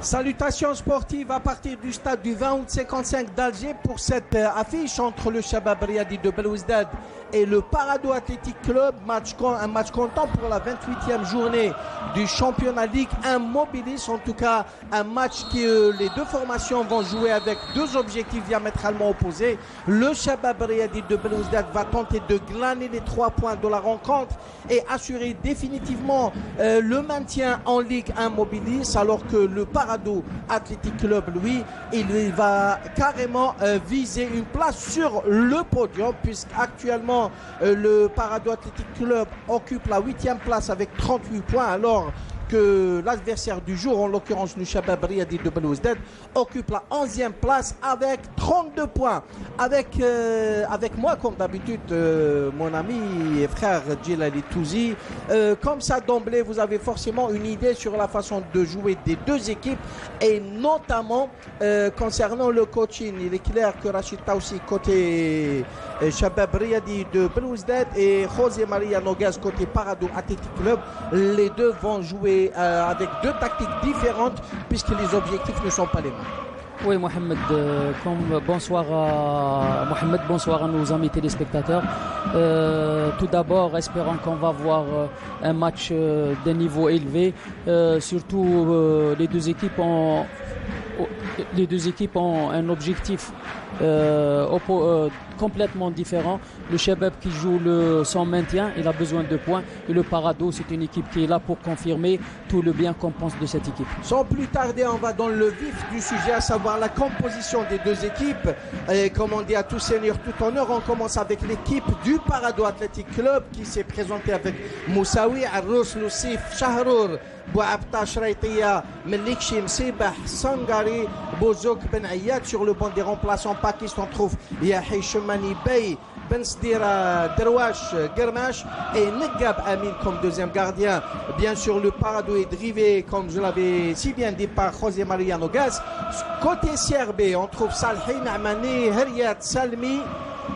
Salutations sportives à partir du stade du 20 août 55 d'Alger pour cette affiche entre le Shabab Riadi de Belouizdad et le Parado Athletic Club. Un match comptant pour la 28e journée du championnat Ligue 1 Mobilis. En tout cas, un match que les deux formations vont jouer avec deux objectifs diamétralement opposés. Le Shabab Riadi de Belouizdad va tenter de glaner les 3 points de la rencontre et assurer définitivement le maintien en Ligue 1 Mobilis, alors que le Parado Athletic Club, lui, il va carrément viser une place sur le podium, puisqu'actuellement le Parado Athletic Club occupe la 8e place avec 38 points, alors que l'adversaire du jour, en l'occurrence le Shabab Riadi de Belouizdad, occupe la 11e place avec 32 points. Avec moi, comme d'habitude, mon ami et frère Djelali Touzi. Comme ça, d'emblée, vous avez forcément une idée sur la façon de jouer des deux équipes, et notamment concernant le coaching. Il est clair que Rachid Taoussi côté Shabab Riadi de Belouizdad et José Maria Noguez côté Parado Athletic Club, les deux vont jouer avec deux tactiques différentes puisque les objectifs ne sont pas les mêmes. Oui, Mohamed, bonsoir à Mohamed, bonsoir à nos amis téléspectateurs. Tout d'abord, espérons qu'on va voir un match d'un niveau élevé. Surtout, les deux équipes ont un objectif complètement différent. Le Shabab qui joue son maintien, il a besoin de points, et le Parado, c'est une équipe qui est là pour confirmer tout le bien qu'on pense de cette équipe. Sans plus tarder, on va dans le vif du sujet, à savoir la composition des deux équipes. Et comme on dit à tout seigneur, tout honneur, on commence avec l'équipe du Parado Athletic Club qui s'est présentée avec Moussaoui, Arrous, Loussif, Shahrour, Bouabta, Shraïtia, Melikchi, Msibah, Sangari, Bozouk, Ben Ayad. Sur le banc des remplaçants Pakistan, on trouve Yahi Chemani Bey, Ben Sdira, Derwash, Germash et Negab Amin comme deuxième gardien. Bien sûr, le Parado est drivé, comme je l'avais si bien dit, par José Maria Noguez. Côté CRB, on trouve Salhi, Na'mani, Heriat, Salmi,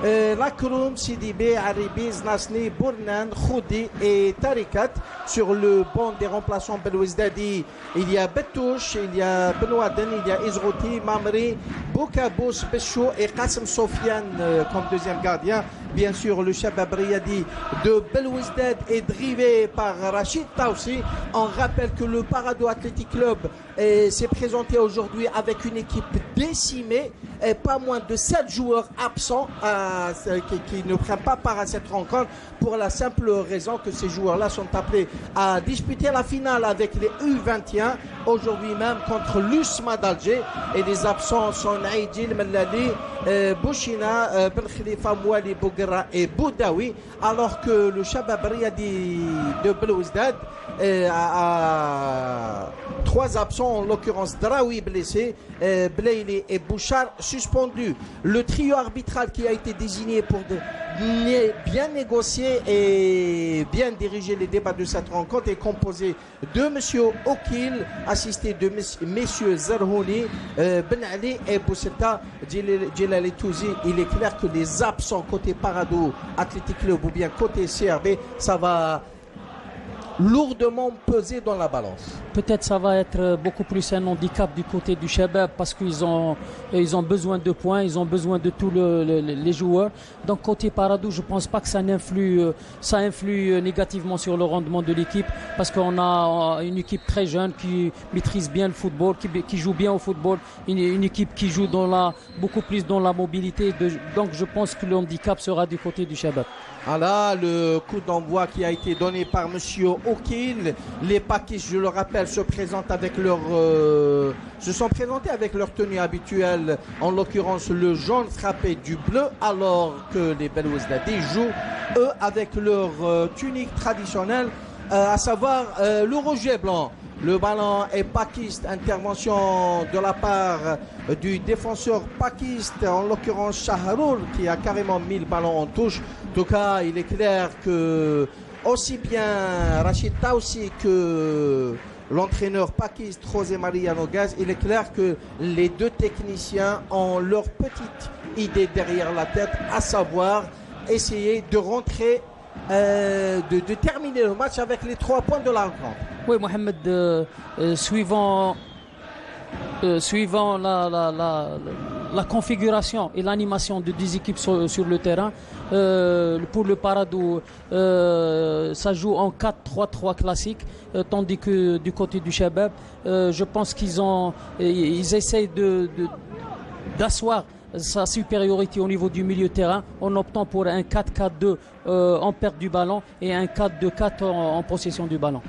Lakroum, Sidibé, Aribiz, Nasni, Bournan, Khoudi et Tarikat. Sur le banc des remplaçants Belouizdadi, il y a Betouche, il y a Benoît Den, il y a Izrouti, Mamri, Boukabous, Béchou et Qassem Sofiane comme deuxième gardien. Bien sûr, le Shabab Riadi de Belouizdad est drivé par Rachid Taoussi. On rappelle que le Parado Athletic Club s'est présenté aujourd'hui avec une équipe décimée, et pas moins de 7 joueurs absents qui ne prennent pas part à cette rencontre, pour la simple raison que ces joueurs-là sont appelés à disputer la finale avec les U21 aujourd'hui même contre l'USMA d'Alger. Et les absents sont Naïdil Mellali, Bouchina, Ben Khalifa, Mouali, Bougra et Boudaoui, alors que le Shabab Riadi de Belouizdad a 3 absents, en l'occurrence Draoui blessé, Blaili et Bouchard suspendus. Le trio arbitral qui a été désigné pour bien négocier et bien diriger les débats de cette rencontre est composé de M. Okil, assisté de messieurs Zerhouni, Ben Ali et Bousseta Djelali Touzi. Il est clair que les absents côté Parado Athletic Club ou bien côté CRB, ça va lourdement peser dans la balance. Peut-être ça va être beaucoup plus un handicap du côté du Shabab, parce qu'ils ont besoin de points, ils ont besoin de tous les joueurs. Donc côté Parado, je ne pense pas que ça influe négativement sur le rendement de l'équipe, parce qu'on a une équipe très jeune qui maîtrise bien le football, qui joue bien au football, une équipe qui joue beaucoup plus dans la mobilité. Donc je pense que le handicap sera du côté du Shabab. Voilà le coup d'envoi qui a été donné par Monsieur Okil. Les Pakistes, je le rappelle, se sont présentés avec leur tenue habituelle, en l'occurrence le jaune frappé du bleu, alors que les Belouizdadi jouent, eux, avec leur tunique traditionnelle, à savoir le rouge et blanc. Le ballon est pakiste, intervention de la part du défenseur pakiste, en l'occurrence Shahrour, qui a carrément mis le ballon en touche. En tout cas, il est clair que aussi bien Rachid Taoussi que l'entraîneur pakiste José Maria Noguez, il est clair que les deux techniciens ont leur petite idée derrière la tête, à savoir essayer de rentrer, de terminer le match avec les 3 points de la rencontre. Oui, Mohamed, suivant suivant la configuration et l'animation de 10 équipes sur le terrain, pour le Paradou, ça joue en 4-3-3 classique, tandis que du côté du Chabab, je pense qu'ils essayent d'asseoir sa supériorité au niveau du milieu de terrain en optant pour un 4-4-2 en perte du ballon et un 4-2-4 en possession du ballon.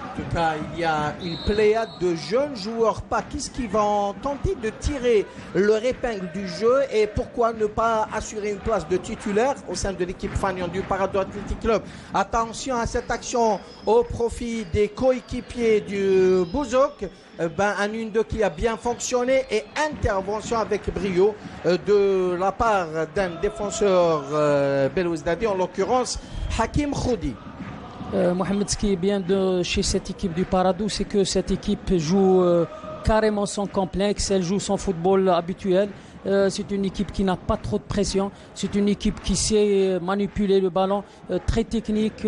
En tout cas, il y a une pléiade de jeunes joueurs pakistes qui vont tenter de tirer leur épingle du jeu, et pourquoi ne pas assurer une place de titulaire au sein de l'équipe Fagnon du Paradou Athletic Club. Attention à cette action au profit des coéquipiers du Bouzouk. Un 1-2 qui a bien fonctionné, et intervention avec brio de la part d'un défenseur Belouizdadi, en l'occurrence Hakim Khoudi. Mohamed, ce qui est bien chez cette équipe du Paradou, c'est que cette équipe joue carrément son complexe, elle joue son football habituel. C'est une équipe qui n'a pas trop de pression, c'est une équipe qui sait manipuler le ballon, très technique,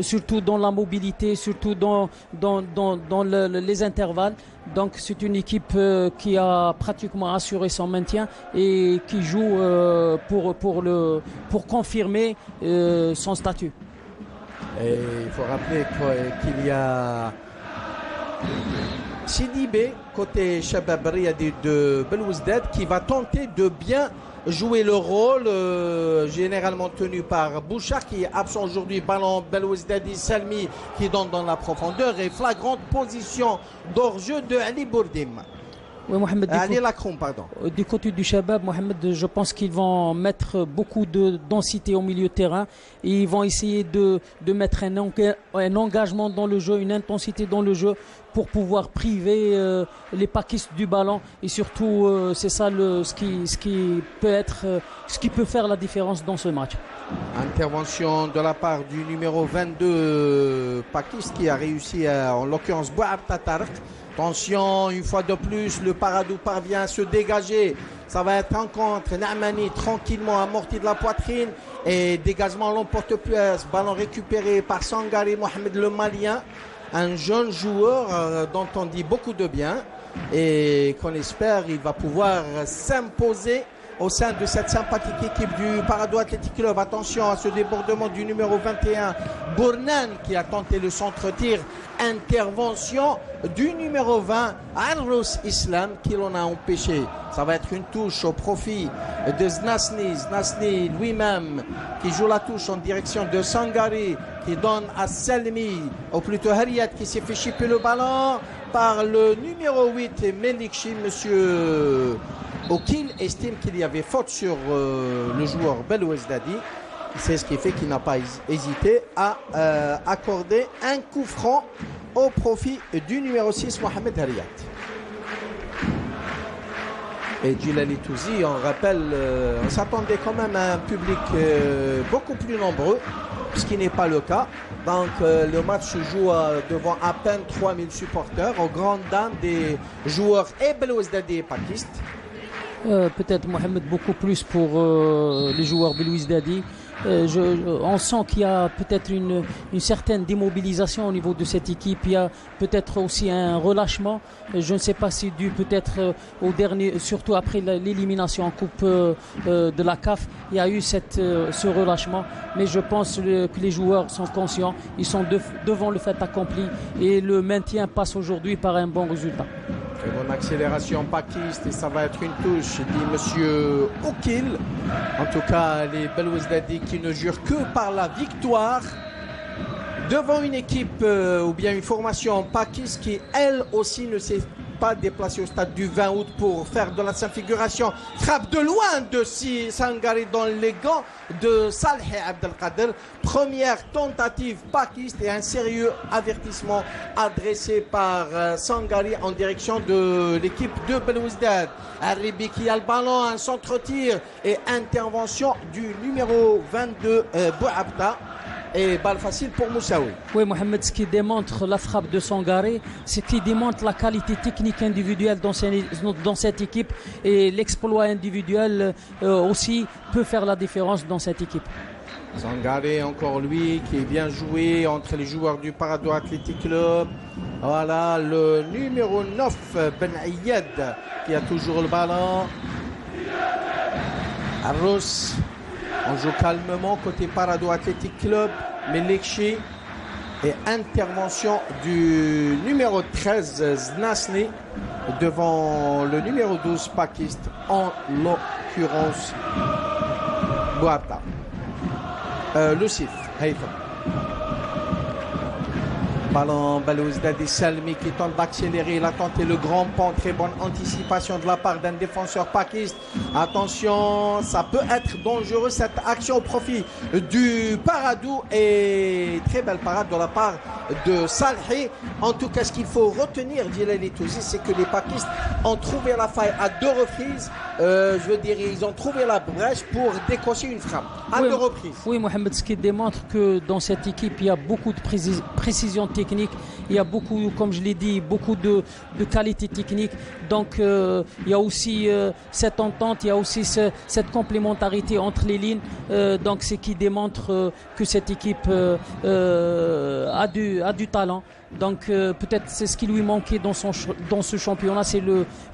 surtout dans la mobilité, surtout dans les intervalles. Donc c'est une équipe qui a pratiquement assuré son maintien et qui joue pour confirmer son statut. Et il faut rappeler qu'il y a Sidibé côté Shabab Riyadi de Belouizdad qui va tenter de bien jouer le rôle généralement tenu par Bouchard, qui est absent aujourd'hui. Ballon Belouizdadi, Salmi qui donne dans la profondeur, et flagrante position d'hors-jeu de Ali Bourdim. Oui, Mohamed, Ali Lacroum, pardon. Du côté du Shabab, Mohamed, je pense qu'ils vont mettre beaucoup de densité au milieu de terrain, et ils vont essayer de mettre un engagement dans le jeu, une intensité dans le jeu, pour pouvoir priver les pakistes du ballon, et surtout c'est ça ce qui peut faire la différence dans ce match. Intervention de la part du numéro 22 pakiste qui a réussi en l'occurrence Bouab Tatarq. Attention, une fois de plus, le Paradou parvient à se dégager. Ça va être un contre. Naamani tranquillement amorti de la poitrine, et dégagement l'emporte-pièce. Ballon récupéré par Sangari Mohamed, le Malien. Un jeune joueur dont on dit beaucoup de bien, et qu'on espère il va pouvoir s'imposer au sein de cette sympathique équipe du Paradou Athletic Club. Attention à ce débordement du numéro 21, Bournan, qui a tenté le centre-tir. Intervention du numéro 20, Arrous Islam, qui l'en a empêché. Ça va être une touche au profit de Znasni. Znasni lui-même qui joue la touche en direction de Sangari, qui donne à Salmi, ou plutôt Harriet, qui s'est fait chipper le ballon par le numéro 8, Melikchi. Monsieur Okil estime qu'il y avait faute sur le joueur Belouizdadi. C'est ce qui fait qu'il n'a pas hésité à accorder un coup franc au profit du numéro 6, Mohamed Harriat. Et Djilali Touzi, on rappelle, on s'attendait quand même à un public beaucoup plus nombreux, ce qui n'est pas le cas. Donc le match se joue devant à peine 3000 supporters, aux grandes dames des joueurs et Belouizdadi et pakistes. Peut-être Mohamed beaucoup plus pour les joueurs Belouizdadi. On sent qu'il y a peut-être une certaine démobilisation au niveau de cette équipe. Il y a peut-être aussi un relâchement. Je ne sais pas si dû peut-être au dernier, surtout après l'élimination en Coupe de la CAF, il y a eu ce relâchement. Mais je pense que les joueurs sont conscients, ils sont devant le fait accompli, et le maintien passe aujourd'hui par un bon résultat. Très bonne accélération pakiste, et ça va être une touche, dit monsieur Okil. En tout cas, les Belouizdadi qui ne jurent que par la victoire devant une équipe ou bien une formation pakiste qui elle aussi ne s'est pas déplacée au stade du 20 août pour faire de la figuration. Frappe de loin de Sangari dans les gants de Saleh Abdelkader. Première tentative pakiste, et un sérieux avertissement adressé par Sangari en direction de l'équipe de Belouizdad. Arribi qui a le ballon, un centre-tir et intervention du numéro 22 Bouabta. Et balle facile pour Moussaoui. Oui, Mohamed, ce qui démontre la frappe de Sangari, ce qui démontre la qualité technique individuelle dans cette équipe, et l'exploit individuel aussi peut faire la différence dans cette équipe. Sangaré, encore lui, qui est bien joué entre les joueurs du Parado Athletic Club. Voilà, le numéro 9, Ben Ayed, qui a toujours le ballon. Arros, on joue calmement côté Parado Athletic Club. Melekchi. Et intervention du numéro 13, Znasni, devant le numéro 12, Pakist, en l'occurrence Bouata. Le Sif, Haïfa. Ballon, Belouizdad Salmi qui tente d'accélérer. Il a tenté le grand pont. Très bonne anticipation de la part d'un défenseur pakiste. Attention, ça peut être dangereux cette action au profit du Paradou. Et très belle parade de la part de Salhi. En tout cas, ce qu'il faut retenir, Djilali Touzi, c'est que les pakistes ont trouvé la faille à 2 reprises. Je veux dire, ils ont trouvé la brèche pour décocher une frappe à 2 reprises. Oui, Mohamed, ce qui démontre que dans cette équipe, il y a beaucoup de précision technique. Il y a beaucoup, comme je l'ai dit, beaucoup de qualité technique. Donc, il y a aussi cette entente, il y a aussi cette complémentarité entre les lignes. Donc, c'est qui démontre que cette équipe a du talent. Donc peut-être c'est ce qui lui manquait dans ce championnat, c'est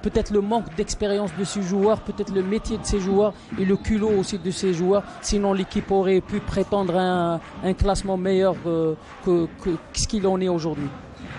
peut-être le manque d'expérience de ses joueurs, peut-être le métier de ses joueurs et le culot aussi de ses joueurs. Sinon l'équipe aurait pu prétendre à un classement meilleur que ce qu'il en est aujourd'hui.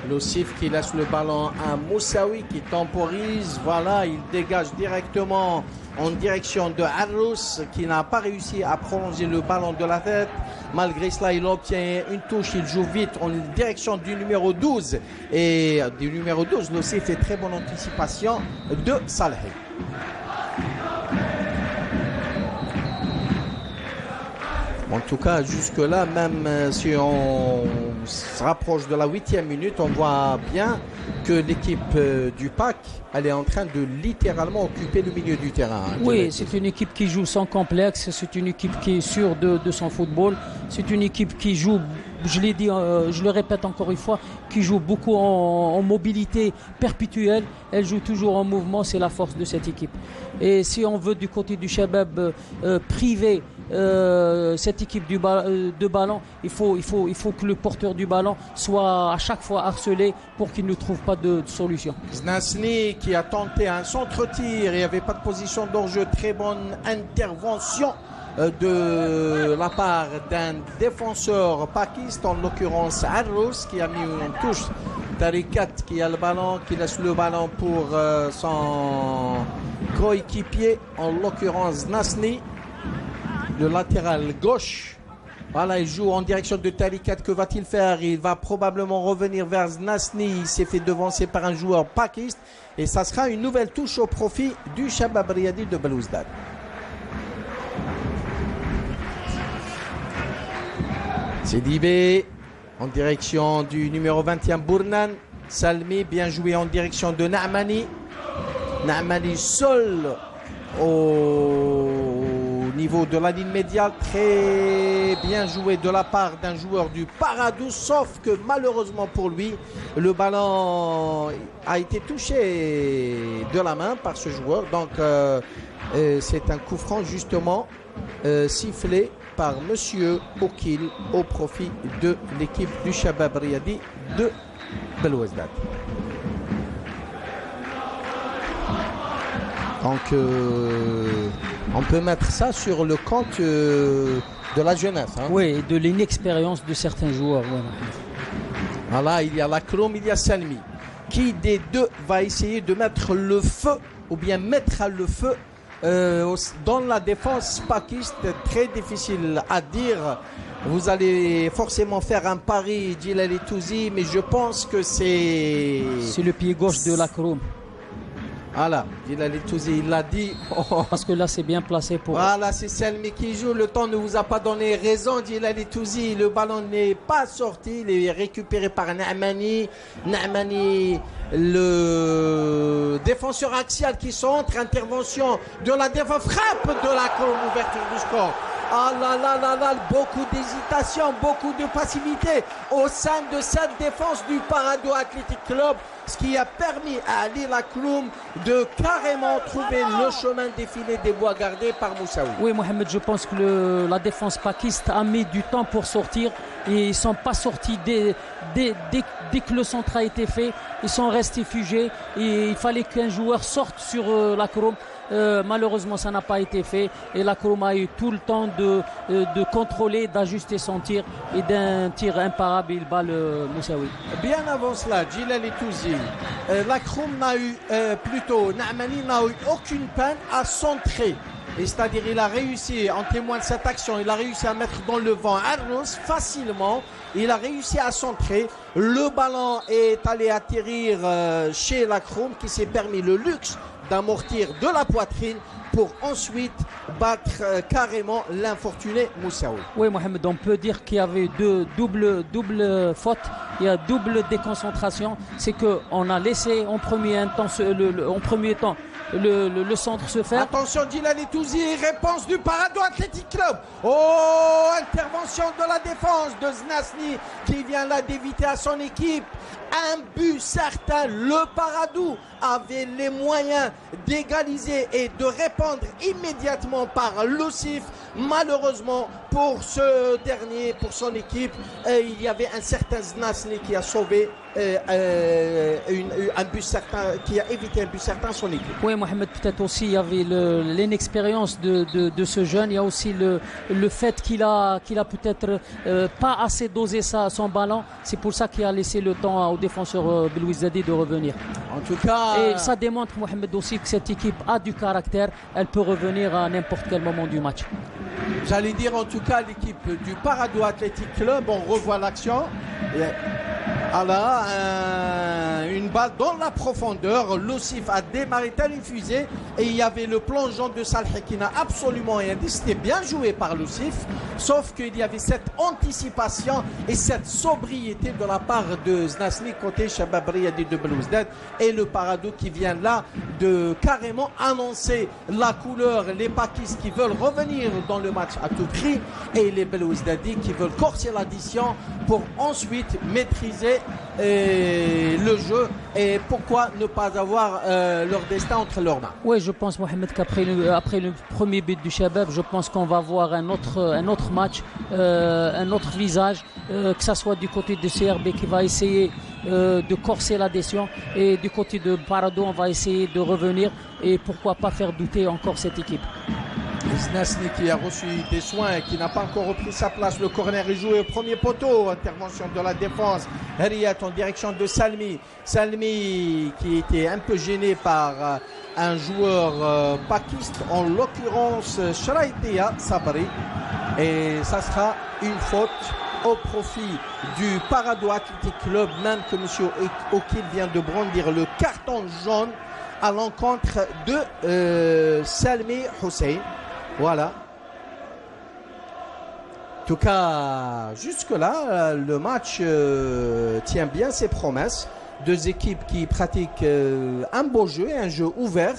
L'Ossif qui laisse le ballon à Moussaoui qui temporise. Voilà, il dégage directement en direction de Arrous qui n'a pas réussi à prolonger le ballon de la tête. Malgré cela, il obtient une touche. Il joue vite en direction du numéro 12. Et du numéro 12, l'Ossif fait très bonne anticipation de Saleh. En tout cas, jusque-là, même si on se rapproche de la 8e minute, on voit bien que l'équipe du PAC, elle est en train de littéralement occuper le milieu du terrain. Oui, c'est une équipe qui joue sans complexe, c'est une équipe qui est sûre de son football, c'est une équipe qui joue, je l'ai dit, je le répète encore une fois, qui joue beaucoup en mobilité perpétuelle, elle joue toujours en mouvement, c'est la force de cette équipe. Et si on veut du côté du Shabab priver cette équipe de ballon, il faut que le porteur du ballon soit à chaque fois harcelé pour qu'il ne trouve pas de solution. Znasni qui a tenté un centre-tir, il n'y avait pas de position d'enjeu, très bonne intervention de la part d'un défenseur pakiste, en l'occurrence Arrous, qui a mis une touche. Tarikat qui a le ballon, qui laisse le ballon pour son coéquipier, en l'occurrence Znasni, le latéral gauche. Voilà, il joue en direction de Tarikat. Que va-t-il faire? Il va probablement revenir vers Znasni. Il s'est fait devancer par un joueur pakiste. Et ça sera une nouvelle touche au profit du Shabab Riyadi de Belouizdad. Sidibé en direction du numéro 21 Bournan. Salmi bien joué en direction de Na'mani. Na'mani seul au niveau de la ligne médiale, très bien joué de la part d'un joueur du Paradou, sauf que malheureusement pour lui, le ballon a été touché de la main par ce joueur. Donc c'est un coup franc justement sifflé par Monsieur Okil au profit de l'équipe du Shabab Riyadi de Belouizdad. Donc on peut mettre ça sur le compte de la jeunesse. Hein. Oui, et de l'inexpérience de certains joueurs. Voilà. Voilà, il y a Lakroum, il y a Salmi. Qui des deux va essayer de mettre le feu ou bien mettre le feu dans la défense pakiste? Très difficile à dire. Vous allez forcément faire un pari, Djilali Touzi, mais je pense que c'est... C'est le pied gauche de Lakroum. Voilà, Djilali Touzi, il l'a dit. Oh. Parce que là, c'est bien placé pour... Voilà, c'est Selmi qui joue. Le temps ne vous a pas donné raison, Djilali Touzi. Le ballon n'est pas sorti. Il est récupéré par Na'mani. Na'mani, le défenseur axial qui centre. Intervention de la défense. Frappe de la ouverture du score. Ah là là là là, beaucoup d'hésitation, beaucoup de passivité au sein de cette défense du Parado Athletic Club, ce qui a permis à Ali Lakloum de carrément trouver le chemin défilé des bois gardés par Moussaoui. Oui, Mohamed, je pense que la défense pakiste a mis du temps pour sortir et ils ne sont pas sortis dès que le centre a été fait. Ils sont restés figés et il fallait qu'un joueur sorte sur Lakloum. Malheureusement, ça n'a pas été fait et Lakloum a eu tout le temps de contrôler, d'ajuster son tir et d'un tir imparable, il bat le Moussaoui. Bien avant cela, Djilal Touzi, Lakloum n'a eu, Naamani n'a eu aucune peine à centrer. Et c'est-à-dire il a réussi, en témoin de cette action, il a réussi à mettre dans le vent Arnos facilement. Il a réussi à centrer. Le ballon est allé atterrir chez Lakloum qui s'est permis le luxe d'amortir de la poitrine pour ensuite battre carrément l'infortuné Moussaoui. Oui, Mohamed, on peut dire qu'il y avait double faute, il y a double déconcentration. C'est qu'on a laissé en premier temps le centre se faire. Attention, Djilal Touzi, réponse du Parado Athletic Club. Oh, intervention de la défense de Znasni qui vient là d'éviter à son équipe un but certain. Le Paradou avait les moyens d'égaliser et de répondre immédiatement par Loussif. Malheureusement pour ce dernier, pour son équipe, il y avait un certain Znasni qui a sauvé un but certain, qui a évité un but certain à son équipe. Oui, Mohamed, peut-être aussi il y avait l'inexpérience de ce jeune. Il y a aussi le fait qu'il a peut-être pas assez dosé son ballon. C'est pour ça qu'il a laissé le temps au défenseur Belouizdadi de revenir. En tout cas, et ça démontre, Mohamed, aussi que cette équipe a du caractère. Elle peut revenir à n'importe quel moment du match. J'allais dire en tout cas l'équipe du Parado Athletic Club. On revoit l'action. Alors, une balle dans la profondeur. Loussif a démarré telle une fusée et il y avait le plongeon de Salhi qui n'a absolument rien dit. C'était bien joué par Loussif, sauf qu'il y avait cette anticipation et cette sobriété de la part de Znasni côté Shabab Riyadi de Belouizdad et le Parado qui vient là de carrément annoncer la couleur. Les Pakis qui veulent revenir dans le match à tout prix et les Belouizdadi qui veulent corser l'addition pour ensuite maîtriser le jeu et pourquoi ne pas avoir leur destin entre leurs mains. Oui, je pense, Mohamed, qu'après le premier but du Shabab, je pense qu'on va voir un autre match, un autre visage, que ce soit du côté de CRB qui va essayer de corser l'adhésion et du côté de Parado, on va essayer de revenir et pourquoi pas faire douter encore cette équipe. Znasni qui a reçu des soins et qui n'a pas encore repris sa place. Le corner est joué au premier poteau. Intervention de la défense. Riyad en direction de Salmi. Salmi qui était un peu gêné par un joueur pakiste, en l'occurrence Shraitia Sabri. Et ça sera une faute au profit du Parado Athletic Club, même que M. Okil vient de brandir le carton jaune à l'encontre de Salmi Hussein. Voilà. En tout cas, jusque-là, le match tient bien ses promesses. Deux équipes qui pratiquent un beau jeu et un jeu ouvert,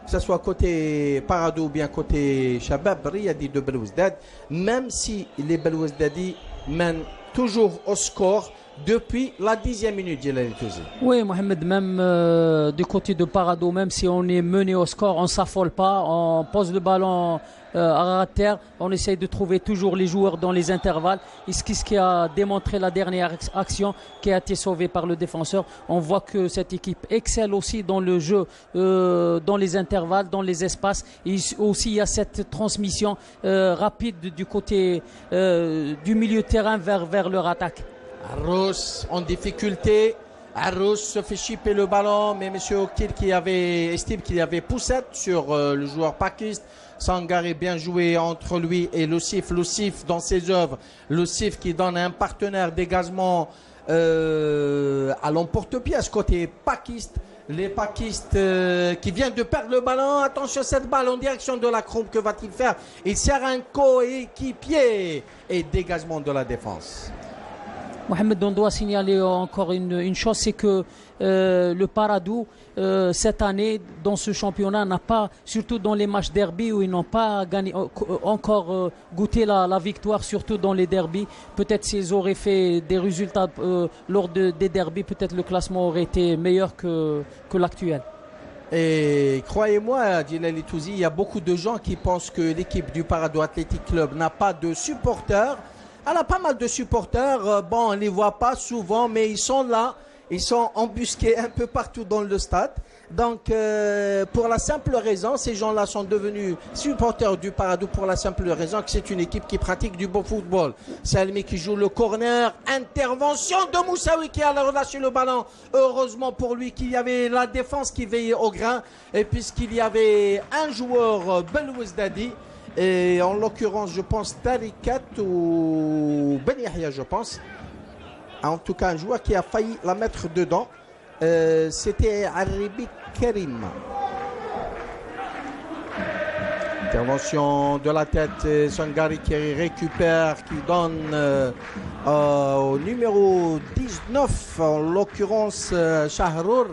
que ce soit côté Parado ou bien côté Shabab Riyadi de Belouizdad, même si les Belouizdadi mènent toujours au score depuis la 10e minute, Djilal Touzi. Oui, Mohamed, même du côté de Parado, même si on est mené au score, on ne s'affole pas, on pose le ballon à terre, on essaye de trouver toujours les joueurs dans les intervalles. Et ce qui a démontré la dernière action qui a été sauvée par le défenseur, on voit que cette équipe excelle aussi dans le jeu, dans les intervalles, dans les espaces. Et aussi, il y a cette transmission rapide du côté du milieu de terrain vers leur attaque. Arros en difficulté. Arros se fait chipper le ballon, mais M. Okil qui estime qu'il y avait poussette sur le joueur pakiste. Sangar est bien joué entre lui et Loussif. Loussif dans ses œuvres. Loussif qui donne un partenaire dégagement à l'emporte-pièce côté pakiste. Les pakistes qui viennent de perdre le ballon. Attention, cette balle en direction de Lakloum. Que va-t-il faire? Il sert un coéquipier et dégagement de la défense. Mohamed, on doit signaler encore une chose, c'est que le Paradou, cette année, dans ce championnat, n'a pas, surtout dans les matchs derby où ils n'ont pas gagné, encore goûté la victoire, surtout dans les derbys. Peut-être s'ils auraient fait des résultats lors des derbys, peut-être le classement aurait été meilleur que l'actuel. Et croyez-moi, Djilal Touzi, il y a beaucoup de gens qui pensent que l'équipe du Paradou Athletic Club n'a pas de supporters. Elle a pas mal de supporters. Bon, on ne les voit pas souvent, mais ils sont là. Ils sont embusqués un peu partout dans le stade. Donc, pour la simple raison, ces gens-là sont devenus supporters du Paradou pour la simple raison que c'est une équipe qui pratique du bon football. Salmi qui joue le corner. Intervention de Moussaoui qui a relâché le ballon. Heureusement pour lui qu'il y avait la défense qui veillait au grain. Et puisqu'il y avait un joueur, Belouizdadi, et en l'occurrence, je pense, Tarikat ou Ben Yahya, je pense. En tout cas, un joueur qui a failli la mettre dedans. C'était Arabi Karim. Intervention de la tête, Sangari qui récupère, qui donne au numéro 19, en l'occurrence Shahrour.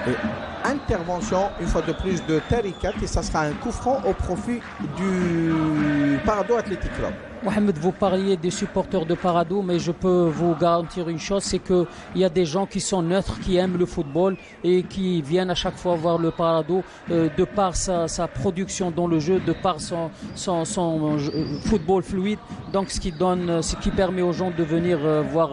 Et intervention, une fois de plus, de Tarikat, et ça sera un coup franc au profit du Paradou Athletic Club. Mohamed, vous parliez des supporters de Paradou, mais je peux vous garantir une chose, c'est qu'il y a des gens qui sont neutres, qui aiment le football et qui viennent à chaque fois voir le Paradou de par sa production dans le jeu, de par son football fluide, donc ce qui permet aux gens de venir voir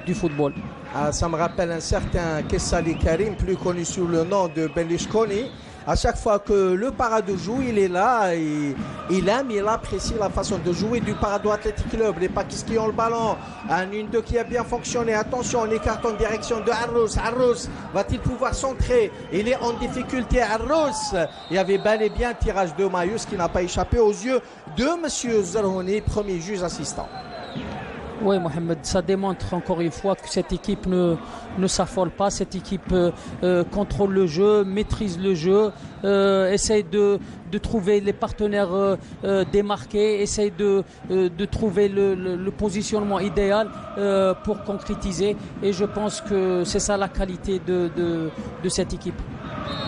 du football. Ah, ça me rappelle un certain Kessali Karim, plus connu sous le nom de Berlusconi. À chaque fois que le Paradou joue, il est là, il aime, il apprécie la façon de jouer du Paradou Athletic Club. Les Pakis qui ont le ballon, un 1-2 qui a bien fonctionné. Attention, on écarte en direction de Arrous. Arrous va-t-il pouvoir centrer? Il est en difficulté, Arrous. Il y avait bel et bien un tirage de Mayus qui n'a pas échappé aux yeux de M. Zerhouni, premier juge assistant. Oui, Mohamed, ça démontre encore une fois que cette équipe ne s'affole pas. Cette équipe contrôle le jeu, maîtrise le jeu, essaye de trouver les partenaires démarqués, essaye de trouver le positionnement idéal pour concrétiser. Et je pense que c'est ça la qualité de cette équipe.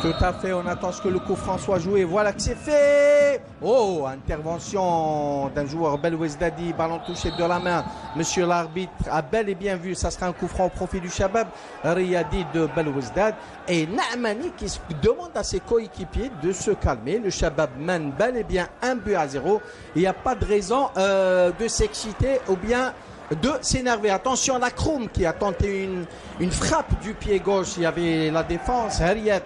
Tout à fait, on attend ce que le coup franc soit joué. Voilà que c'est fait. Oh, intervention d'un joueur Belouizdadi, ballon touché de la main. Monsieur l'arbitre a bel et bien vu, ça sera un coup franc au profit du Shabab Riyadi de Belouizdad. Et Naamani qui demande à ses coéquipiers de se calmer. Le Shabab mène bel et bien 1-0. Il n'y a pas de raison de s'exciter ou bien de s'énerver. Attention à la Kroum qui a tenté une frappe du pied gauche. Il y avait la défense, Harriet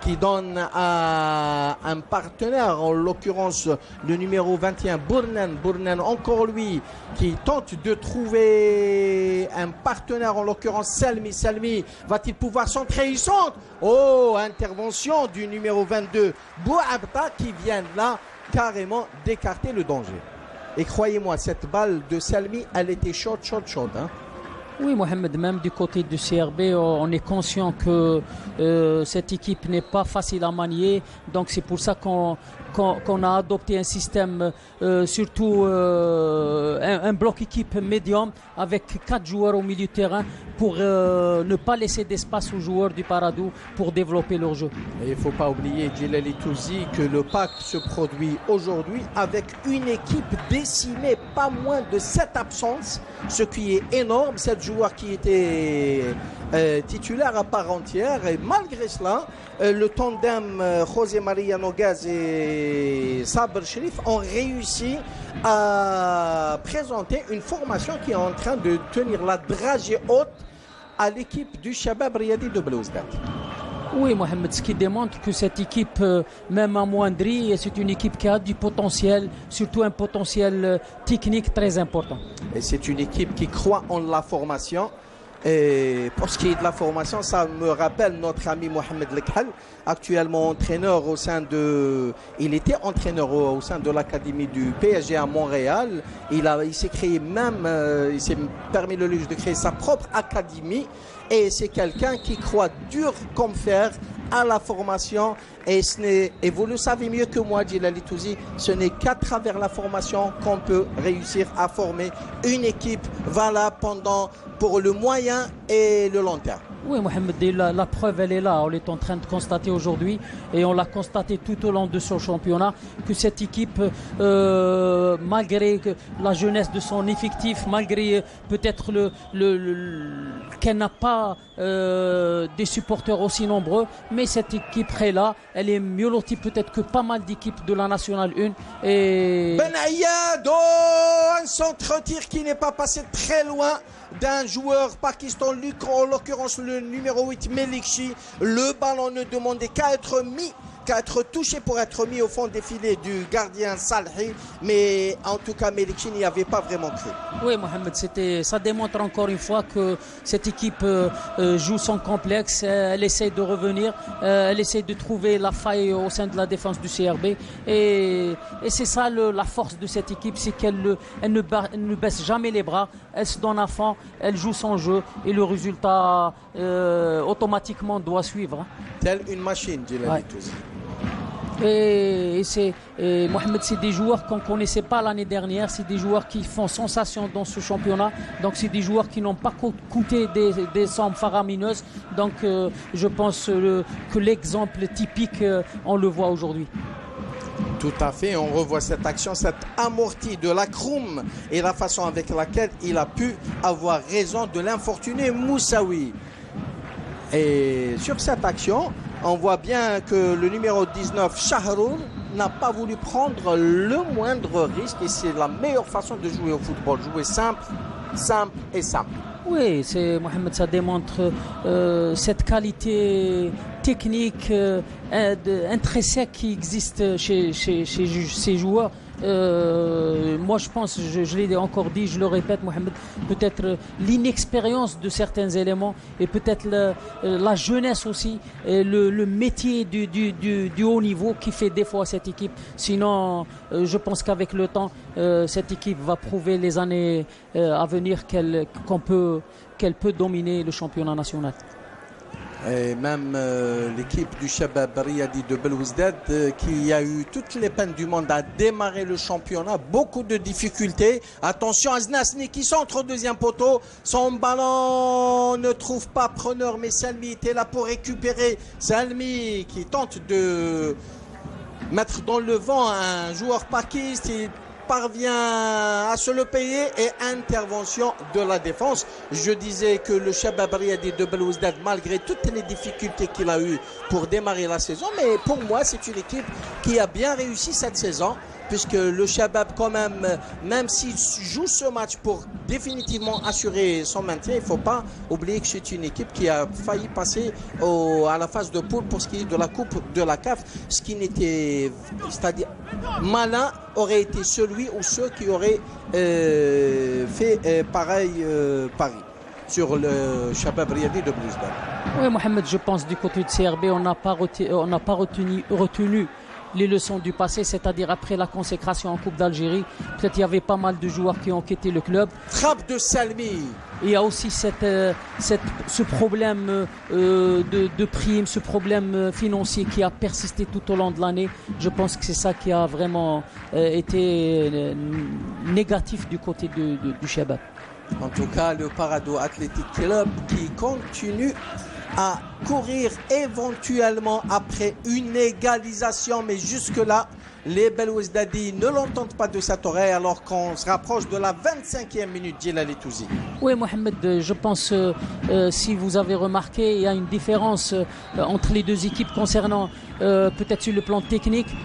qui donne à un partenaire, en l'occurrence le numéro 21, Bournen. Bournen, encore lui, qui tente de trouver un partenaire, en l'occurrence Salmi. Salmi, va-t-il pouvoir centrer? Il centre. Oh, intervention du numéro 22, Bouabta, qui vient là carrément d'écarter le danger. Et croyez-moi, cette balle de Salmi, elle était chaude. Hein. Oui, Mohamed, même du côté du CRB, on est conscient que cette équipe n'est pas facile à manier. Donc c'est pour ça qu'on a adopté un système, surtout un bloc équipe médium avec 4 joueurs au milieu de terrain pour ne pas laisser d'espace aux joueurs du Paradou pour développer leur jeu. Et il ne faut pas oublier, Djilal Touzi, que le PAC se produit aujourd'hui avec une équipe décimée, pas moins de 7 absences, ce qui est énorme. 7 joueurs qui étaient titulaires à part entière, et malgré cela, le tandem José Maria Nogaz et Sabr Sherif ont réussi à présenter une formation qui est en train de tenir la dragée haute à l'équipe du Shabab Riyadi de Belouizdad. Oui, Mohamed, ce qui démontre que cette équipe, même amoindrie, c'est une équipe qui a du potentiel, surtout un potentiel technique très important. Et c'est une équipe qui croit en la formation. Et pour ce qui est de la formation, ça me rappelle notre ami Mohamed Lekhal, actuellement entraîneur au sein de... Il était entraîneur au sein de l'académie du PSG à Montréal. Il s'est créé même, il s'est permis le luxe de créer sa propre académie. Et c'est quelqu'un qui croit dur comme fer à la formation. Et vous le savez mieux que moi, Djilali Touzi, ce n'est qu'à travers la formation qu'on peut réussir à former une équipe valable pour le moyen et le long terme. Oui, Mohamed, la preuve, elle est là. On est en train de constater aujourd'hui, et on l'a constaté tout au long de ce championnat, que cette équipe, malgré la jeunesse de son effectif, malgré peut-être qu'elle n'a pas des supporters aussi nombreux, mais cette équipe est là. Elle est mieux lotie peut-être que pas mal d'équipes de la Nationale 1. Et Ben Ayad, un centre-tir qui n'est pas passé très loin d'un joueur pakistanais, en l'occurrence le numéro 8 Melikchi. Le ballon ne demandait qu'à être touché pour être mis au fond des filets du gardien Salhi, mais en tout cas Melikchi n'y avait pas vraiment cru. Oui, Mohamed, ça démontre encore une fois que cette équipe joue sans complexe. Elle essaie de revenir, elle essaie de trouver la faille au sein de la défense du CRB, et c'est ça la force de cette équipe, c'est qu'elle ne baisse jamais les bras, elle se donne à fond, elle joue son jeu, et le résultat automatiquement doit suivre. Telle une machine, Djilali Touzi. Et Mohamed, c'est des joueurs qu'on ne connaissait pas l'année dernière, c'est des joueurs qui font sensation dans ce championnat, donc c'est des joueurs qui n'ont pas coûté des sommes faramineuses, donc je pense que l'exemple typique, on le voit aujourd'hui. Tout à fait, on revoit cette action, cette amortie de l'Akroum et la façon avec laquelle il a pu avoir raison de l'infortuné Moussaoui. Et sur cette action, on voit bien que le numéro 19, Shahrour, n'a pas voulu prendre le moindre risque, et c'est la meilleure façon de jouer au football. Jouer simple, simple et simple. Oui, Mohamed, ça démontre cette qualité technique intrinsèque qui existe chez ces joueurs. Moi je pense, je l'ai encore dit, je le répète, Mohamed, peut-être l'inexpérience de certains éléments, et peut-être la jeunesse aussi, et le métier du haut niveau qui fait défaut à cette équipe. Sinon, je pense qu'avec le temps, cette équipe va prouver les années à venir qu'elle peut dominer le championnat national. Et même l'équipe du Shabab Riyadi de Belouizdad qui a eu toutes les peines du monde à démarrer le championnat, beaucoup de difficultés. Attention, Aznasni qui centre au deuxième poteau, son ballon ne trouve pas preneur, mais Salmi était là pour récupérer. Salmi qui tente de mettre dans le vent un joueur pakiste, il parvient à se le payer, et intervention de la défense. Je disais que le Shabab Riyadi de Belouizdad, malgré toutes les difficultés qu'il a eues pour démarrer la saison, mais pour moi c'est une équipe qui a bien réussi cette saison, puisque le Shabab quand même s'il joue ce match pour définitivement assurer son maintien, il ne faut pas oublier que c'est une équipe qui a failli passer à la phase de poule pour ce qui est de la Coupe de la CAF, ce qui n'était, c'est-à-dire malin aurait été celui ou ceux qui auraient fait pareil pari sur le Shabab Riyadi de Belouizdad. Oui, Mohamed, je pense du côté de CRB, on n'a pas retenu les leçons du passé, c'est-à-dire après la consécration en Coupe d'Algérie. Peut-être il y avait pas mal de joueurs qui ont quitté le club. Frappe de Salmi. Il y a aussi ce problème de prime, ce problème financier qui a persisté tout au long de l'année. Je pense que c'est ça qui a vraiment été négatif du côté du Shabab. En tout cas, le Parado Athletic Club qui continue à courir éventuellement après une égalisation, mais jusque-là, les Belouizdadi ne l'entendent pas de cette oreille, alors qu'on se rapproche de la 25e minute, Djilali Touzi. Oui, Mohamed, je pense, si vous avez remarqué, il y a une différence entre les deux équipes concernant peut-être sur le plan technique.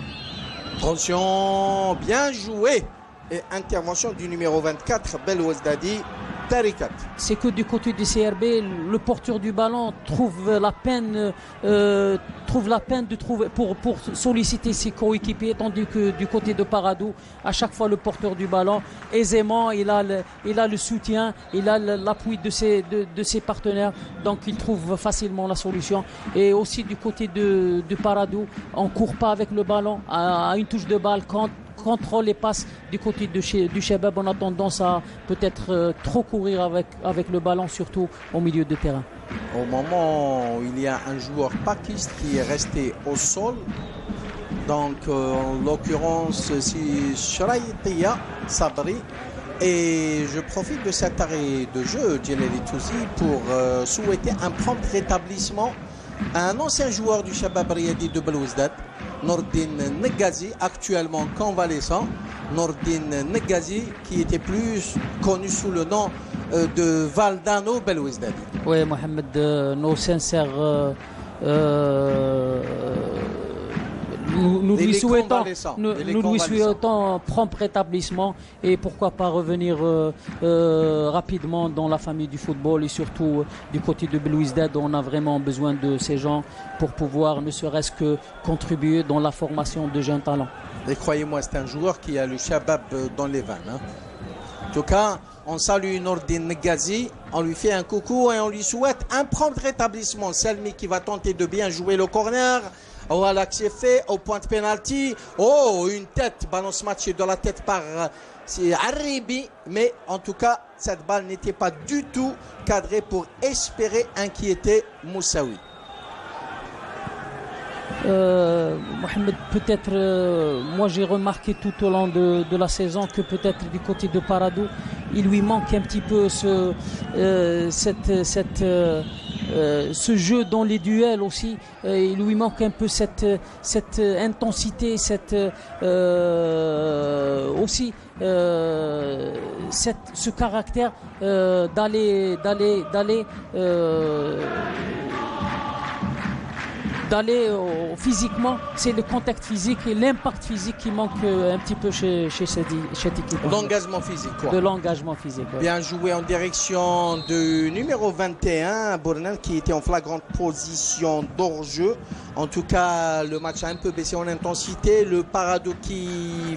Attention, bien joué. Et intervention du numéro 24, Belouizdadi, Tarikat. C'est que du côté du CRB, le porteur du ballon trouve la peine de trouver pour solliciter ses coéquipiers, tandis que du côté de Paradou, à chaque fois le porteur du ballon, aisément, il a le soutien, il a l'appui de ses partenaires, donc il trouve facilement la solution. Et aussi du côté de Paradou, on ne court pas avec le ballon, à une touche de balle, contrôle et passe du côté du Shabab, on a tendance à peut-être trop courir avec le ballon, surtout au milieu de terrain. Au moment où il y a un joueur pakiste qui est resté au sol, donc en l'occurrence c'est Shraitia Sabri, et je profite de cet arrêt de jeu, Djelali Touzi, pour souhaiter un prompt rétablissement à un ancien joueur du Shabab Riyadi de Belouizdad, Nordin Negazi, actuellement convalescent. Nordin Negazi, qui était plus connu sous le nom de Valdano Belouizdadi. Oui, Mohamed, nos sincères nous lui souhaitons prompt rétablissement et pourquoi pas revenir rapidement dans la famille du football et surtout du côté de Belouizdad. On a vraiment besoin de ces gens pour pouvoir ne serait-ce que contribuer dans la formation de jeunes talents. Et croyez-moi, c'est un joueur qui a le Shabab dans les veines. Hein. En tout cas, on salue Nordin Negazi, on lui fait un coucou et on lui souhaite un prompt rétablissement. Selmi qui va tenter de bien jouer le corner. Voilà que c'est fait au point de pénalty. Oh, une tête, ballon matché dans la tête par Arribi. Mais en tout cas, cette balle n'était pas du tout cadrée pour espérer inquiéter Moussaoui. Mohamed, peut-être, moi j'ai remarqué tout au long de la saison que peut-être du côté de Paradou, il lui manque un petit peu ce jeu dans les duels aussi. Il lui manque un peu cette intensité, ce caractère d'aller physiquement. C'est le contact physique et l'impact physique qui manque un petit peu chez cette équipe. L'engagement physique, quoi. De l'engagement physique. Ouais. Bien joué en direction du numéro 21, Bournel, qui était en flagrante position d'hors-jeu. En tout cas, le match a un peu baissé en intensité. Le Paradou qui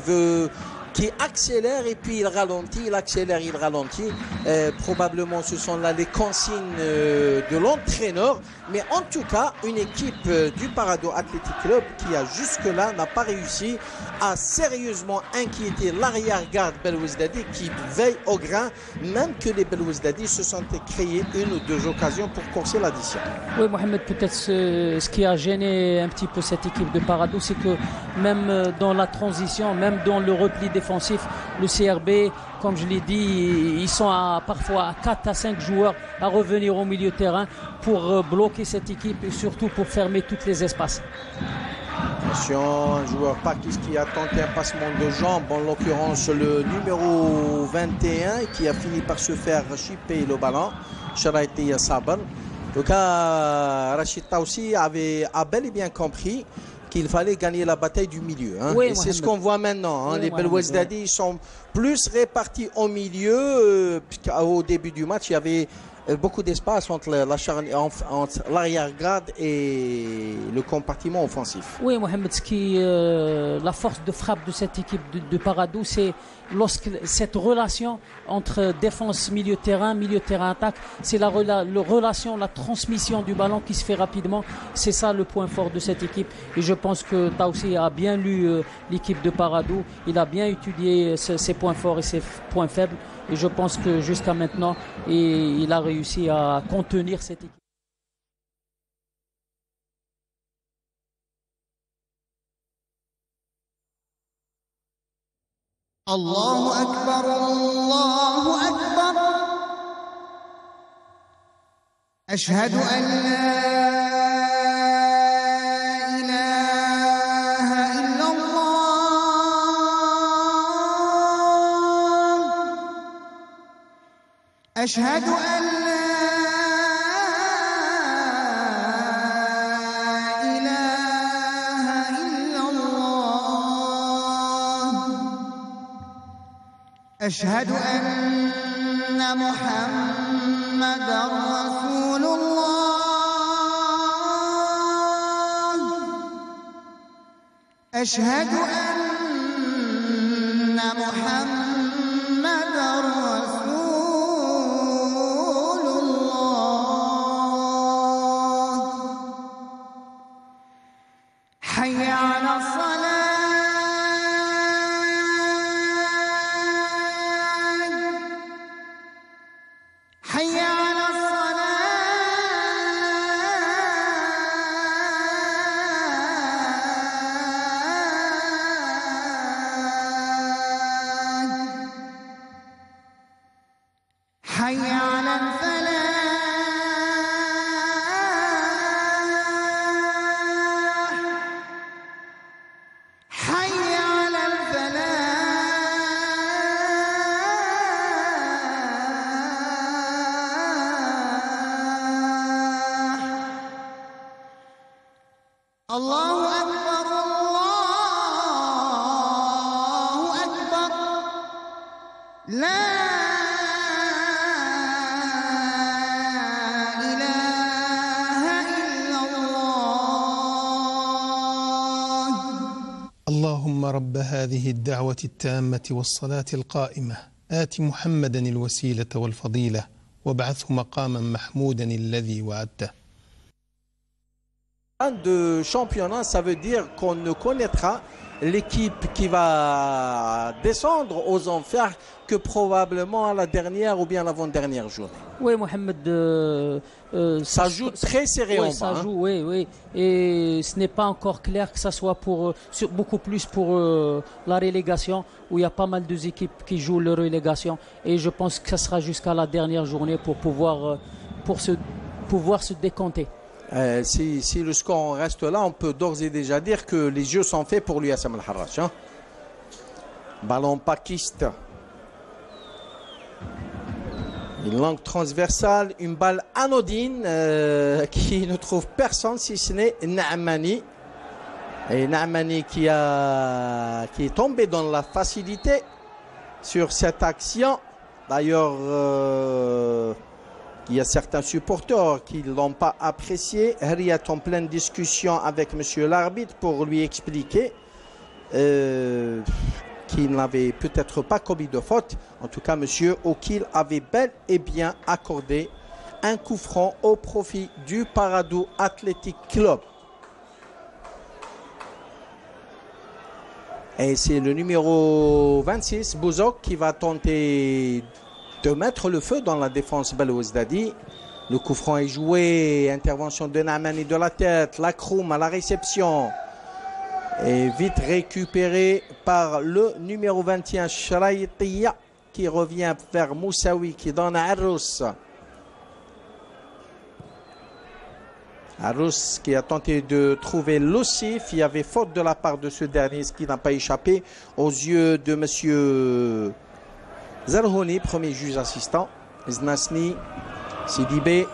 accélère et puis il ralentit, il accélère, il ralentit. Probablement ce sont là les consignes de l'entraîneur. Mais en tout cas, une équipe du Paradou Athletic Club qui a jusque-là n'a pas réussi à sérieusement inquiéter l'arrière-garde Belouizdadi qui veille au grain, même que les Belouizdadi se sont créés une ou deux occasions pour corser l'addition. Oui, Mohamed, peut-être ce qui a gêné un petit peu cette équipe de Paradou, c'est que même dans la transition, même dans le repli défensif, le CRB, comme je l'ai dit, ils sont parfois à 4 à 5 joueurs à revenir au milieu de terrain pour bloquer cette équipe et surtout pour fermer tous les espaces. Attention, un joueur pakistan qui a tenté un passement de jambes, en l'occurrence le numéro 21 qui a fini par se faire chipper le ballon, Shraitia Sabr. En tout cas, Rachid Taoussi a bel et bien compris qu'il fallait gagner la bataille du milieu. Hein. Oui, et c'est ce qu'on voit maintenant. Hein. Oui, les Belouizdadi sont plus répartis au milieu. Au début du match, il y avait beaucoup d'espace entre l'arrière-garde et le compartiment offensif. Oui, Mohamed, la force de frappe de cette équipe de Paradou, c'est lorsque cette relation entre défense, milieu de terrain attaque, c'est la relation, la transmission du ballon qui se fait rapidement. C'est ça le point fort de cette équipe. Et je pense que Taoussi a bien lu l'équipe de Paradou. Il a bien étudié ses points forts et ses points faibles. Et je pense que jusqu'à maintenant, il a réussi à contenir cette équipe. Allahu Akbar, Allahu Akbar. Ashhadu an la ilaha illallah. Ashhadu an أشهد أن محمدًا رسول الله. أشهد أن محمدًا رسول الله. حي على الصلاة. الله أكبر الله أكبر لا إله إلا الله. اللهم رب هذه الدعوة التامة والصلاة القائمة آت محمدا الوسيلة والفضيلة وابعثه مقاما محمودا الذي وعدته. De championnat, ça veut dire qu'on ne connaîtra l'équipe qui va descendre aux enfers que probablement à la dernière ou bien l'avant-dernière journée. Oui, Mohamed, ça joue très serré en bas. Ça joue, oui, oui. Et ce n'est pas encore clair que ça soit beaucoup plus pour la relégation, où il y a pas mal d'équipes qui jouent la relégation. Et je pense que ça sera jusqu'à la dernière journée pour pouvoir se décompter. Si le score reste là, on peut d'ores et déjà dire que les jeux sont faits pour l'USM Al-Harrach. Hein. Ballon pakiste. Une langue transversale, une balle anodine qui ne trouve personne si ce n'est Naamani. Et Naamani qui est tombé dans la facilité sur cette action. D'ailleurs, il y a certains supporters qui ne l'ont pas apprécié. Harriet en pleine discussion avec monsieur l'arbitre pour lui expliquer qu'il n'avait peut-être pas commis de faute. En tout cas, monsieur Okil avait bel et bien accordé un coup franc au profit du Paradou Athletic Club. Et c'est le numéro 26, Bouzok, qui va tenter de mettre le feu dans la défense Belouizdadi. Le coup franc est joué, intervention de Naamani de la tête, la Kroum à la réception. Et vite récupéré par le numéro 21, Shraïtiya, qui revient vers Moussaoui, qui donne à Arous. Arous qui a tenté de trouver l'ossif. Il y avait faute de la part de ce dernier, ce qui n'a pas échappé aux yeux de monsieur Zarhouni, premier juge assistant. Znasni, Sidibé.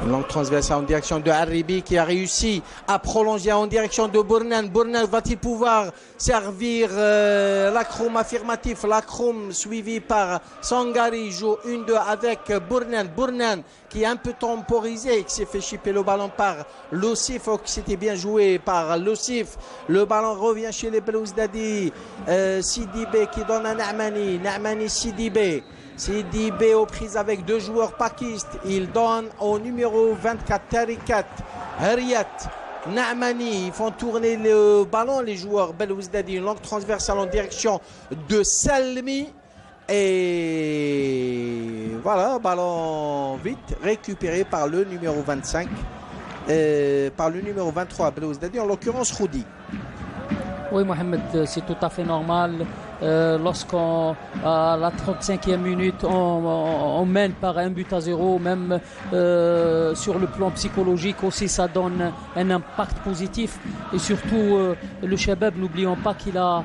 Une longue transversale en direction de Haribi qui a réussi à prolonger en direction de Bournan. Bournan va-t-il pouvoir servir la Kroum affirmatif? La Kroum suivi par Sangari joue 1-2 avec Bournan. Bournan qui est un peu temporisé et qui s'est fait chipper le ballon par Lossif. C'était bien joué par Lossif. Le ballon revient chez les Belouizdadi. Sidibé qui donne à Naamani. Naamani Sidibé. Sidibé aux prises avec deux joueurs pakistes. Il donne au numéro 24 Tarikat. Harriet, Naamani. Ils font tourner le ballon les joueurs Belouizdadi. Une longue transversale en direction de Salmi. Et voilà, ballon vite récupéré par le numéro 25. Par le numéro 23 Belouizdadi, en l'occurrence Khoudi. Oui, Mohamed, c'est tout à fait normal. Lorsqu'à la 35e minute, on mène par 1-0, même sur le plan psychologique aussi, ça donne un impact positif. Et surtout, le Shabab, n'oublions pas qu'il a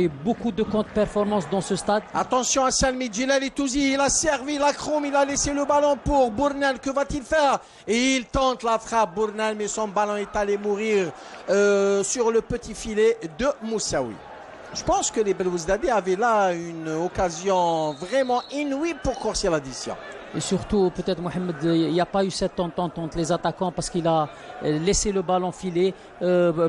eu beaucoup de contre-performances dans ce stade. Attention à Salmi Djilali Touzi, il a servi la Kroum, il a laissé le ballon pour Bournal. Que va-t-il faire? Et il tente la frappe, Bournal, mais son ballon est allé mourir sur le petit filet de Moussaoui. Je pense que les Belouizdadi avaient là une occasion vraiment inouïe pour corser l'addition. Et surtout, peut-être, Mohamed, il n'y a pas eu cette entente entre les attaquants parce qu'il a laissé le ballon filer,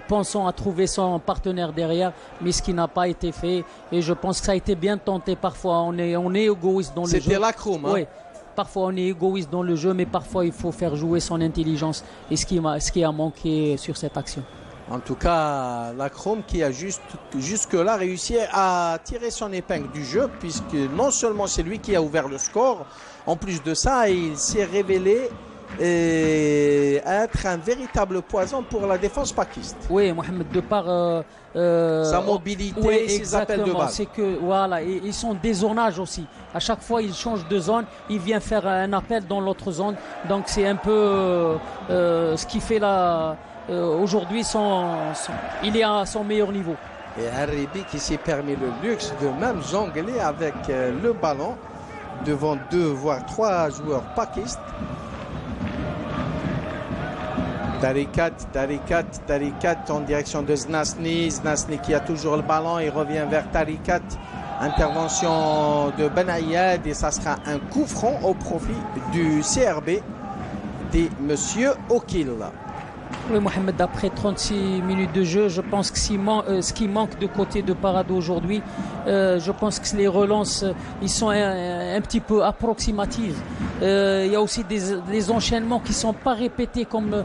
pensant à trouver son partenaire derrière, mais ce qui n'a pas été fait. Et je pense que ça a été bien tenté parfois. On est égoïste dans le jeu. C'était la Kroum, hein? Oui. Parfois, on est égoïste dans le jeu, mais parfois, il faut faire jouer son intelligence. Et ce qui a manqué sur cette action. En tout cas, la Kroum qui a jusque-là réussi à tirer son épingle du jeu, puisque non seulement c'est lui qui a ouvert le score, en plus de ça, il s'est révélé être un véritable poison pour la défense pakiste. Oui, Mohamed, de par sa mobilité et ses appels de balle. C'est que voilà, et ils sont des zonages aussi. À chaque fois, il change de zone, il vient faire un appel dans l'autre zone. Donc c'est un peu ce qui fait la aujourd'hui il est à son meilleur niveau. Et Haribi qui s'est permis le luxe de même jongler avec le ballon devant 2 voire 3 joueurs pakistes. Tarikat en direction de Znasni. Znasni qui a toujours le ballon, il revient vers Tarikat. Intervention de Ben Ayad et ça sera un coup franc au profit du CRB de Monsieur Okil. Oui, Mohamed, après 36 minutes de jeu, je pense que ce qui manque de côté de Parado aujourd'hui, je pense que les relances, ils sont un petit peu approximatives. Il y a aussi des enchaînements qui ne sont pas répétés comme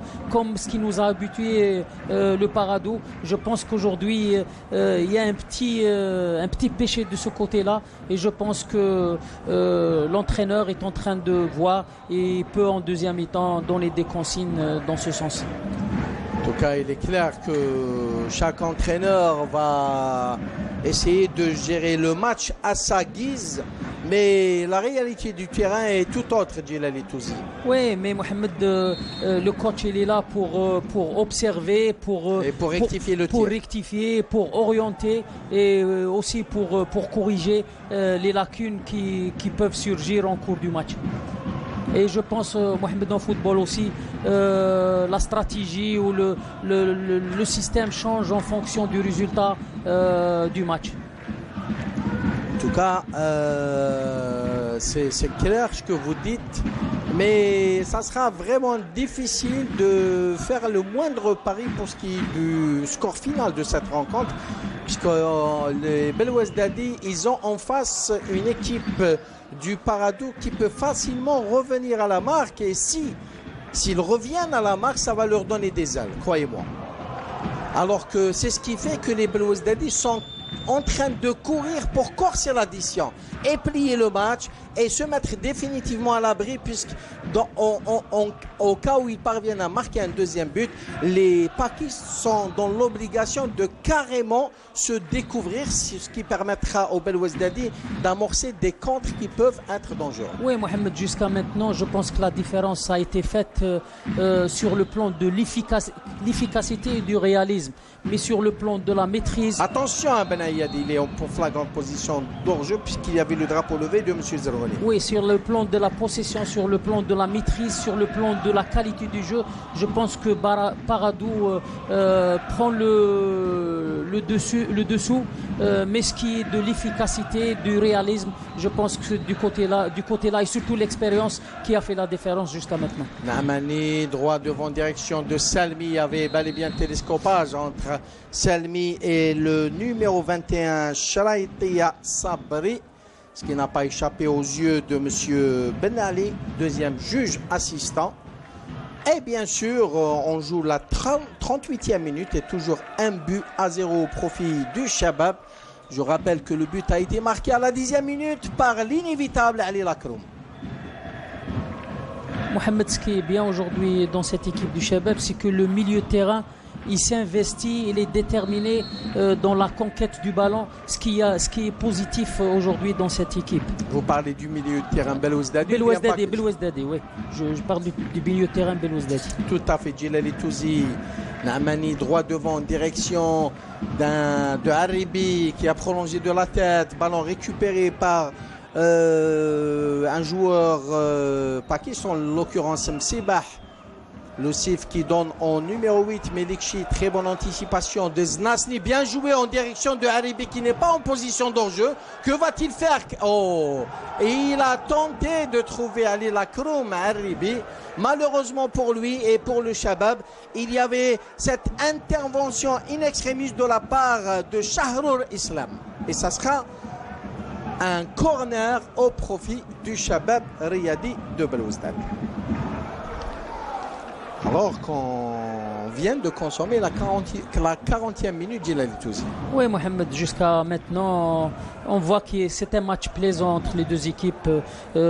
ce qui nous a habitué le Parado. Je pense qu'aujourd'hui, il y a un petit péché de ce côté-là et je pense que l'entraîneur est en train de voir et peut en deuxième mi-temps donner des consignes dans ce sens. En tout cas, il est clair que chaque entraîneur va essayer de gérer le match à sa guise, mais la réalité du terrain est tout autre, Djilali Touzi. Oui, mais Mohamed, le coach, il est là pour observer, pour rectifier le tir. Pour rectifier, pour orienter et aussi pour corriger les lacunes qui peuvent surgir en cours du match. Et je pense, Mohamed, en football aussi, la stratégie ou le système change en fonction du résultat du match. En tout cas, c'est clair ce que vous dites, mais ça sera vraiment difficile de faire le moindre pari pour ce qui est du score final de cette rencontre, puisque les Belouizdadi, ils ont en face une équipe du Parado qui peut facilement revenir à la marque, et s'ils reviennent à la marque, ça va leur donner des ailes, croyez-moi. Alors que c'est ce qui fait que les Belouizdadi sont en train de courir pour corser l'addition et plier le match et se mettre définitivement à l'abri, puisque au cas où ils parviennent à marquer un deuxième but, les Pakis sont dans l'obligation de carrément se découvrir, ce qui permettra aux Belouizdadi d'amorcer des contres qui peuvent être dangereux. Oui, Mohamed, jusqu'à maintenant, je pense que la différence a été faite sur le plan de l'efficacité et du réalisme, mais sur le plan de la maîtrise. Attention à Ben Ayad, il est en flagrante position d'hors-jeu puisqu'il y avait le drapeau levé de M. Zeroni. Oui, sur le plan de la possession, sur le plan de la maîtrise, sur le plan de la qualité du jeu, je pense que Paradou prend le dessous, mais ce qui est de l'efficacité, du réalisme, je pense que du côté-là et surtout l'expérience qui a fait la différence jusqu'à maintenant. Namani, droit devant direction de Salmi, il y avait bel et bien télescopage entre Salmi et le numéro 21, Sharaïtia Sabri, ce qui n'a pas échappé aux yeux de M. Ben Ali, deuxième juge assistant. Et bien sûr, on joue la 38e minute et toujours 1-0 au profit du Shabab. Je rappelle que le but a été marqué à la 10e minute par l'inévitable Ali Lakroum. Mohamed, ce qui est bien aujourd'hui dans cette équipe du Shabab, c'est que le milieu de terrain, il s'investit, il est déterminé dans la conquête du ballon, ce qui est positif aujourd'hui dans cette équipe. Vous parlez du milieu de terrain Belouizdadi? Belouizdadi, oui. Je parle du milieu de terrain Belouizdadi. Tout à fait, Djilali Touzi. Namani droit devant en direction de Haribi qui a prolongé de la tête, ballon récupéré par un joueur pakistan, en l'occurrence Msibah. Le Sif qui donne en numéro 8 Melikchi, très bonne anticipation de Znasni, bien joué en direction de Haribi qui n'est pas en position d'enjeu. Que va-t-il faire? Oh, et il a tenté de trouver Ali Lakroum, Haribi. Malheureusement pour lui et pour le Shabab, il y avait cette intervention in extremis de la part de Shahrur Islam. Et ça sera un corner au profit du Shabab Riyadi de Belouizdadi. Alors qu'on vient de consommer la 40e minute de Djilali Touzi. Oui, Mohamed, jusqu'à maintenant, on voit que c'est un match plaisant entre les deux équipes.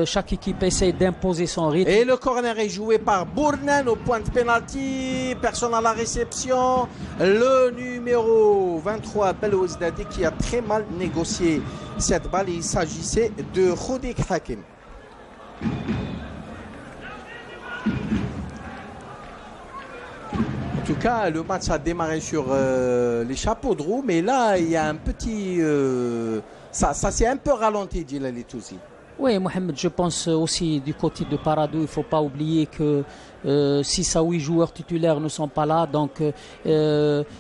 Chaque équipe essaie d'imposer son rythme. Et le corner est joué par Bournan au point de pénalty. Personne à la réception. Le numéro 23, Belouizdadi, qui a très mal négocié cette balle. Il s'agissait de Khoudik Hakim. En tout cas, le match a démarré sur les chapeaux de roue, mais là, il y a un petit... ça s'est un peu ralenti, Djilali Touzi. Oui, Mohamed, je pense aussi du côté de Paradou, il ne faut pas oublier que 6 à 8 joueurs titulaires ne sont pas là. Donc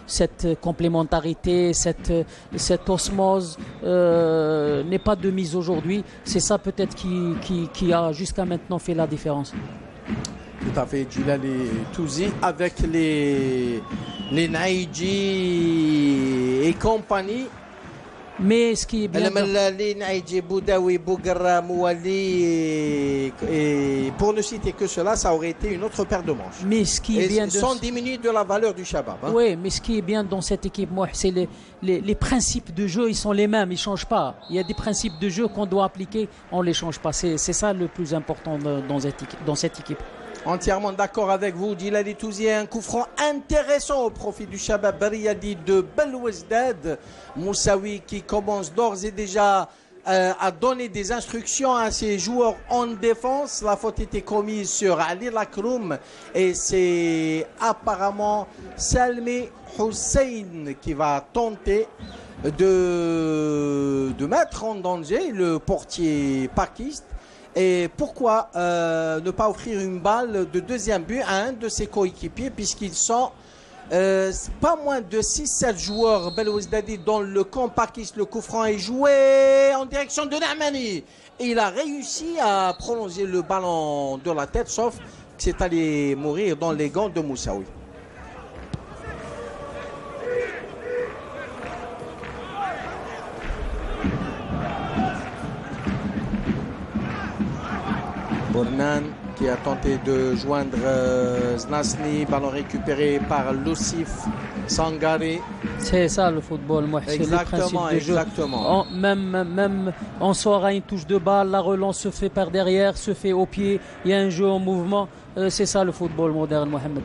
cette complémentarité, cette osmose n'est pas de mise aujourd'hui. C'est ça peut-être qui a jusqu'à maintenant fait la différence. Tout à fait, Djilali Touzi avec les Naïdji et compagnie. Mais ce qui est bien... Les Naïdji, Boudaoui, Bougra, Mouali, et pour ne citer que cela, ça aurait été une autre paire de manches. Mais ce qui est bien sans diminuer de la valeur du Shabab. Hein. Oui, mais ce qui est bien dans cette équipe, moi, c'est les principes de jeu, ils sont les mêmes, ils ne changent pas. Il y a des principes de jeu qu'on doit appliquer, on ne les change pas. C'est ça le plus important dans cette équipe. Entièrement d'accord avec vous, Djilali Touzi. Un coup franc intéressant au profit du Shabab Riyadi de Belouizdad. Moussaoui qui commence d'ores et déjà à donner des instructions à ses joueurs en défense. La faute était commise sur Ali Lakroum et c'est apparemment Salmi Hussein qui va tenter de mettre en danger le portier pakiste. Et pourquoi ne pas offrir une balle de deuxième but à un de ses coéquipiers puisqu'ils sont pas moins de 6-7 joueurs Belouizdadi dans le camp pakiste. Le coup franc est joué en direction de Nahmani. Et il a réussi à prolonger le ballon de la tête, sauf que c'est allé mourir dans les gants de Moussaoui. Bournan qui a tenté de joindre Znasni, ballon récupéré par Loussif Sangari. C'est ça le football, moi. C'est le principe de jeu. Même on sort à une touche de balle, la relance se fait par derrière, se fait au pied, il y a un jeu en mouvement. C'est ça le football moderne, Mohamed.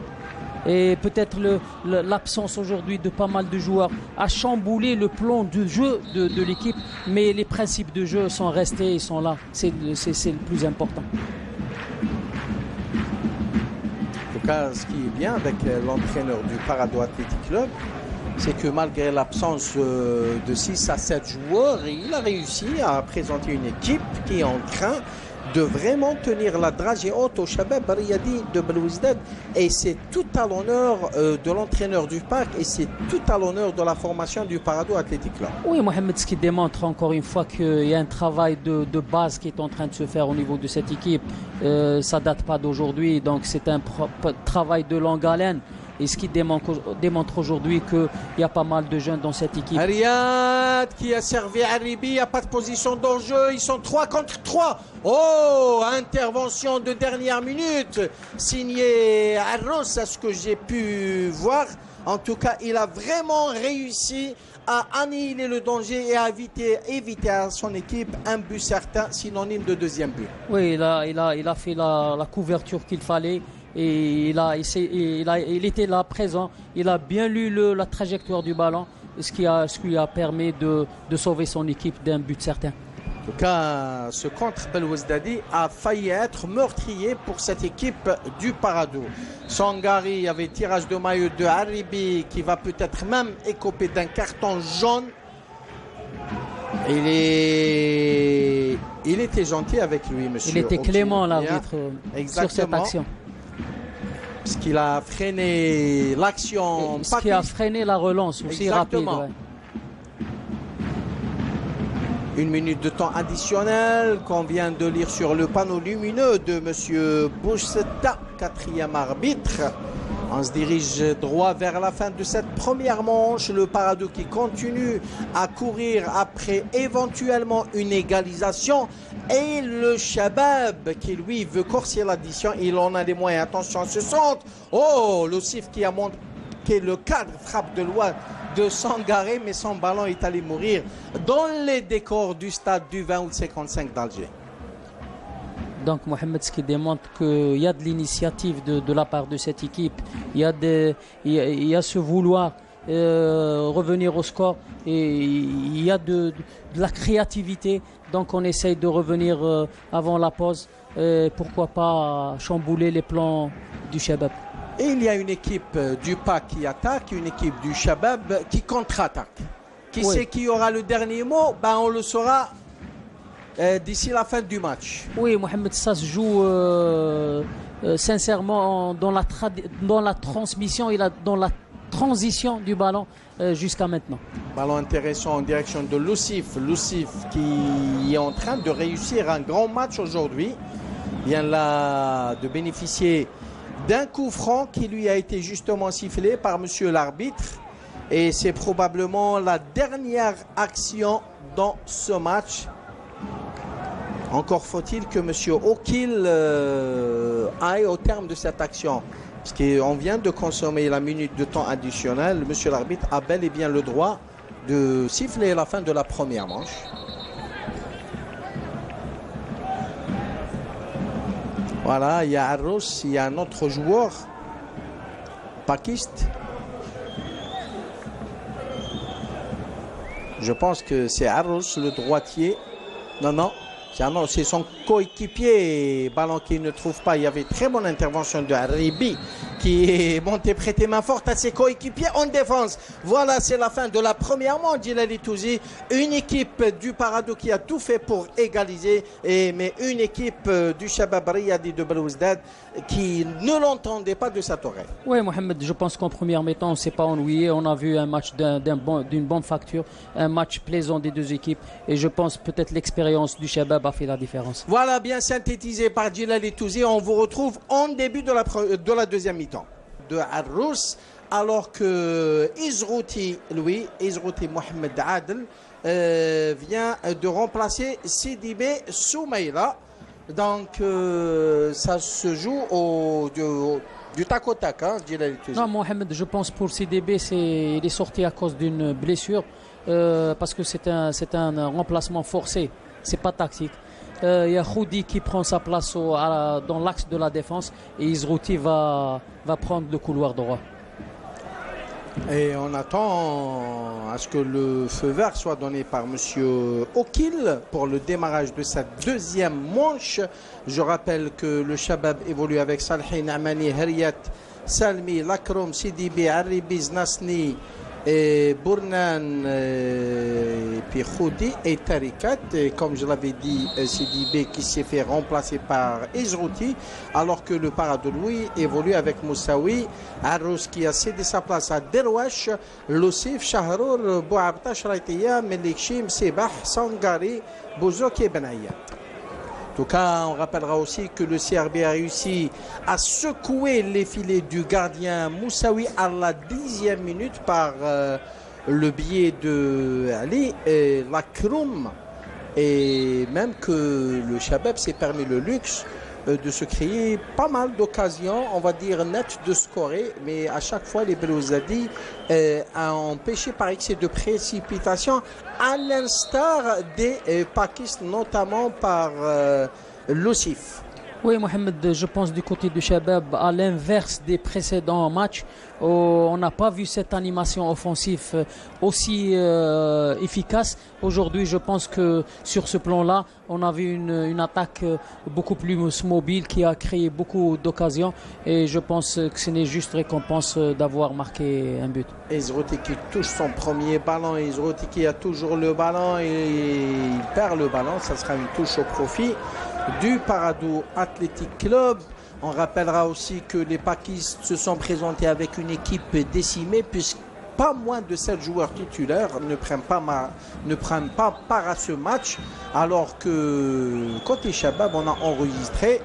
Et peut-être l'absence aujourd'hui de pas mal de joueurs a chamboulé le plan de jeu de l'équipe, mais les principes de jeu sont restés, ils sont là. C'est le plus important. En tout cas, ce qui est bien avec l'entraîneur du Paradou Athletic Club, c'est que malgré l'absence de 6 à 7 joueurs, il a réussi à présenter une équipe qui est en train de vraiment tenir la dragée haute au Shabab Riyadi de Belouizdad. Et c'est tout à l'honneur de l'entraîneur du parc et c'est tout à l'honneur de la formation du Paradou Athletic Club. Oui, Mohamed, ce qui démontre encore une fois qu'il y a un travail de base qui est en train de se faire au niveau de cette équipe. Ça date pas d'aujourd'hui, donc c'est un travail de longue haleine. Et ce qui démontre aujourd'hui qu'il y a pas mal de jeunes dans cette équipe. Riyad qui a servi Aribi, il n'y a pas de position d'enjeu, ils sont 3 contre 3. Oh, intervention de dernière minute, signé Arros, à ce que j'ai pu voir. En tout cas, il a vraiment réussi à annihiler le danger et à éviter à son équipe un but certain, synonyme de deuxième but. Oui, il a fait la couverture qu'il fallait. Et il était là présent, il a bien lu la trajectoire du ballon, ce qui lui a permis de sauver son équipe d'un but certain. En tout cas, ce contre Belouizdadi a failli être meurtrier pour cette équipe du Paradou. Sangari avait tirage de maillot de Haribi qui va peut-être même écoper d'un carton jaune. Il était gentil avec lui, monsieur. Il était clément, l'arbitre, sur cette action. Ce qui a freiné l'action. Ce qui a freiné la relance aussi rapide. Ouais. 1 minute de temps additionnel qu'on vient de lire sur le panneau lumineux de monsieur Boucheta, 4e arbitre. On se dirige droit vers la fin de cette première manche. Le Paradou qui continue à courir après éventuellement une égalisation. Et le Shabab qui lui veut corser l'addition. Il en a les moyens. Attention, ce centre. Oh, le Sif qui a monté le cadre. Frappe de loin de Sangaré. Mais son ballon est allé mourir dans les décors du stade du 20 août 55 d'Alger. Donc Mohamed, ce qui démontre qu'il y a de l'initiative de la part de cette équipe, il y a ce vouloir revenir au score et il y a de la créativité. Donc on essaye de revenir avant la pause. Pourquoi pas chambouler les plans du Shabab. Et il y a une équipe du PAC qui attaque, une équipe du Shabab qui contre-attaque. Qui sait qui aura le dernier mot? Ben, on le saura d'ici la fin du match. Oui, Mohamed, ça se joue sincèrement dans la transmission et dans la transition du ballon jusqu'à maintenant. Ballon intéressant en direction de Loussif. Loussif qui est en train de réussir un grand match aujourd'hui. Vient là de bénéficier d'un coup franc qui lui a été justement sifflé par monsieur l'arbitre. Et c'est probablement la dernière action dans ce match. Encore faut-il que monsieur Okil aille au terme de cette action. Parce qu'on vient de consommer la minute de temps additionnel. Monsieur l'arbitre a bel et bien le droit de siffler la fin de la première manche. Voilà, il y a Arros, il y a un autre joueur, Pakist. Je pense que c'est Arros, le droitier. Non, c'est son coéquipier. Ballon qu'il ne trouve pas. Il y avait très bonne intervention de Haribi qui est monté prêter main forte à ses coéquipiers en défense. Voilà, c'est la fin de la première manche, Djilali Touzi. Une équipe du Paradou qui a tout fait pour égaliser, mais une équipe du Shabab Riyadi de Belouizdad qui ne l'entendait pas de cette oreille. Oui, Mohamed, je pense qu'en première mi-temps, on ne s'est pas ennuyé. On a vu un match d'une bonne facture, un match plaisant des deux équipes. Et je pense peut-être l'expérience du Shabab a fait la différence. Voilà, bien synthétisé par Djilali Touzi. On vous retrouve en début de la deuxième mi-temps de Arous, alors que Izrouti Mohamed Adel vient de remplacer Sidibé Soumaïla. Donc ça se joue du tac au tac, hein, non, Mohamed, je pense pour CDB, il est sorti à cause d'une blessure, parce que c'est un remplacement forcé, c'est pas tactique. Il y a Khoudi qui prend sa place dans l'axe de la défense et Izrouti va prendre le couloir droit. Et on attend à ce que le feu vert soit donné par monsieur Okil pour le démarrage de cette deuxième manche. Je rappelle que le Shabab évolue avec Salhi Namani, Heriyat, Salmi, Lakrom, Sidibi, Arribiz, Nasni, et Bournan, puis Khoudi et Tarikat. Et comme je l'avais dit, Sidibé qui s'est fait remplacer par Izrouti, alors que le Paradoloui évolue avec Moussaoui, Arous qui a cédé sa place à Derwash, Loussif, Shahrour, Bouabta, Shraitiya, Melikshim, Sebah, Sangari, Bouzok et Benaïa. En tout cas, on rappellera aussi que le CRB a réussi à secouer les filets du gardien Moussaoui à la 10e minute par le biais de Ali et Lakroum. Et même que le Shabab s'est permis le luxe de se créer pas mal d'occasions, on va dire nettes de scorer, mais à chaque fois les Belouzadi ont empêché par excès de précipitation, à l'instar des Pakistan, notamment par Loussif. Oui, Mohamed, je pense du côté du Shabab, à l'inverse des précédents matchs, on n'a pas vu cette animation offensive aussi efficace. Aujourd'hui, je pense que sur ce plan-là, on a vu une attaque beaucoup plus mobile qui a créé beaucoup d'occasions. Et je pense que ce n'est juste récompense d'avoir marqué un but. Izrouti qui touche son premier ballon. Izrouti qui a toujours le ballon et il perd le ballon. Ça sera une touche au profit du Paradou Athletic Club. On rappellera aussi que les Pakistes se sont présentés avec une équipe décimée puisque pas moins de 7 joueurs titulaires ne prennent pas part à ce match, alors que côté Shabab on a enregistré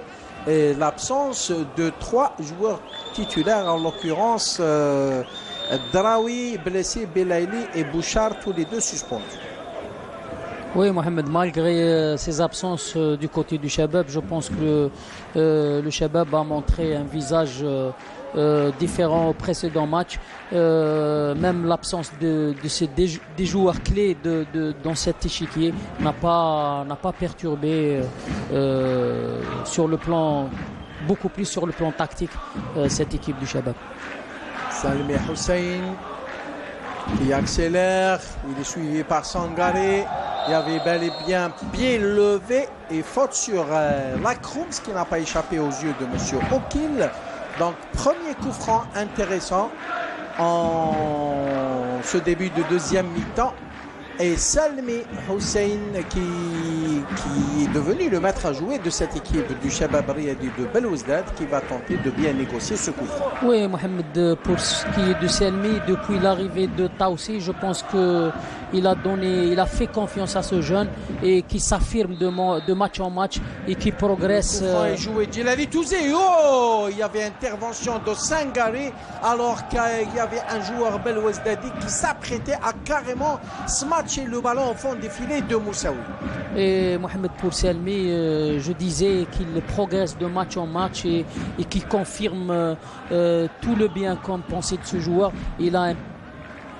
l'absence de 3 joueurs titulaires, en l'occurrence Draoui blessé, Belaili et Bouchard, tous les deux suspendus. Oui, Mohamed, malgré ces absences du côté du Shabab, je pense que le Shabab a montré un visage différent au précédent match. Même l'absence des joueurs clés dans cet échiquier n'a pas perturbé beaucoup plus sur le plan tactique cette équipe du Shabab. Salmi Hussein qui accélère, il est suivi par Sangare. Il y avait bel et bien pied levé et faute sur Lakroum, ce qui n'a pas échappé aux yeux de monsieur Okil. Donc premier coup franc intéressant en ce début de deuxième mi-temps. et Salmi Hussein qui est devenu le maître à jouer de cette équipe du Shabab Riyadi de Belouizdad qui va tenter de bien négocier ce coup. Oui, Mohamed, pour ce qui est de Selmi, depuis l'arrivée de Taoussi, je pense qu'il a fait confiance à ce jeune et qui s'affirme de match en match et qui progresse. Il jouait Djilali Touzé. Oh, il y avait intervention de Sangari alors qu'il y avait un joueur Belouizdadi qui s'apprêtait à carrément smatcher le ballon au fond des filets de Moussaoui. Et Mohamed, pour Selmi, je disais qu'il progresse de match en match et qu'il confirme tout le bien qu'on pensait de ce joueur. Il a un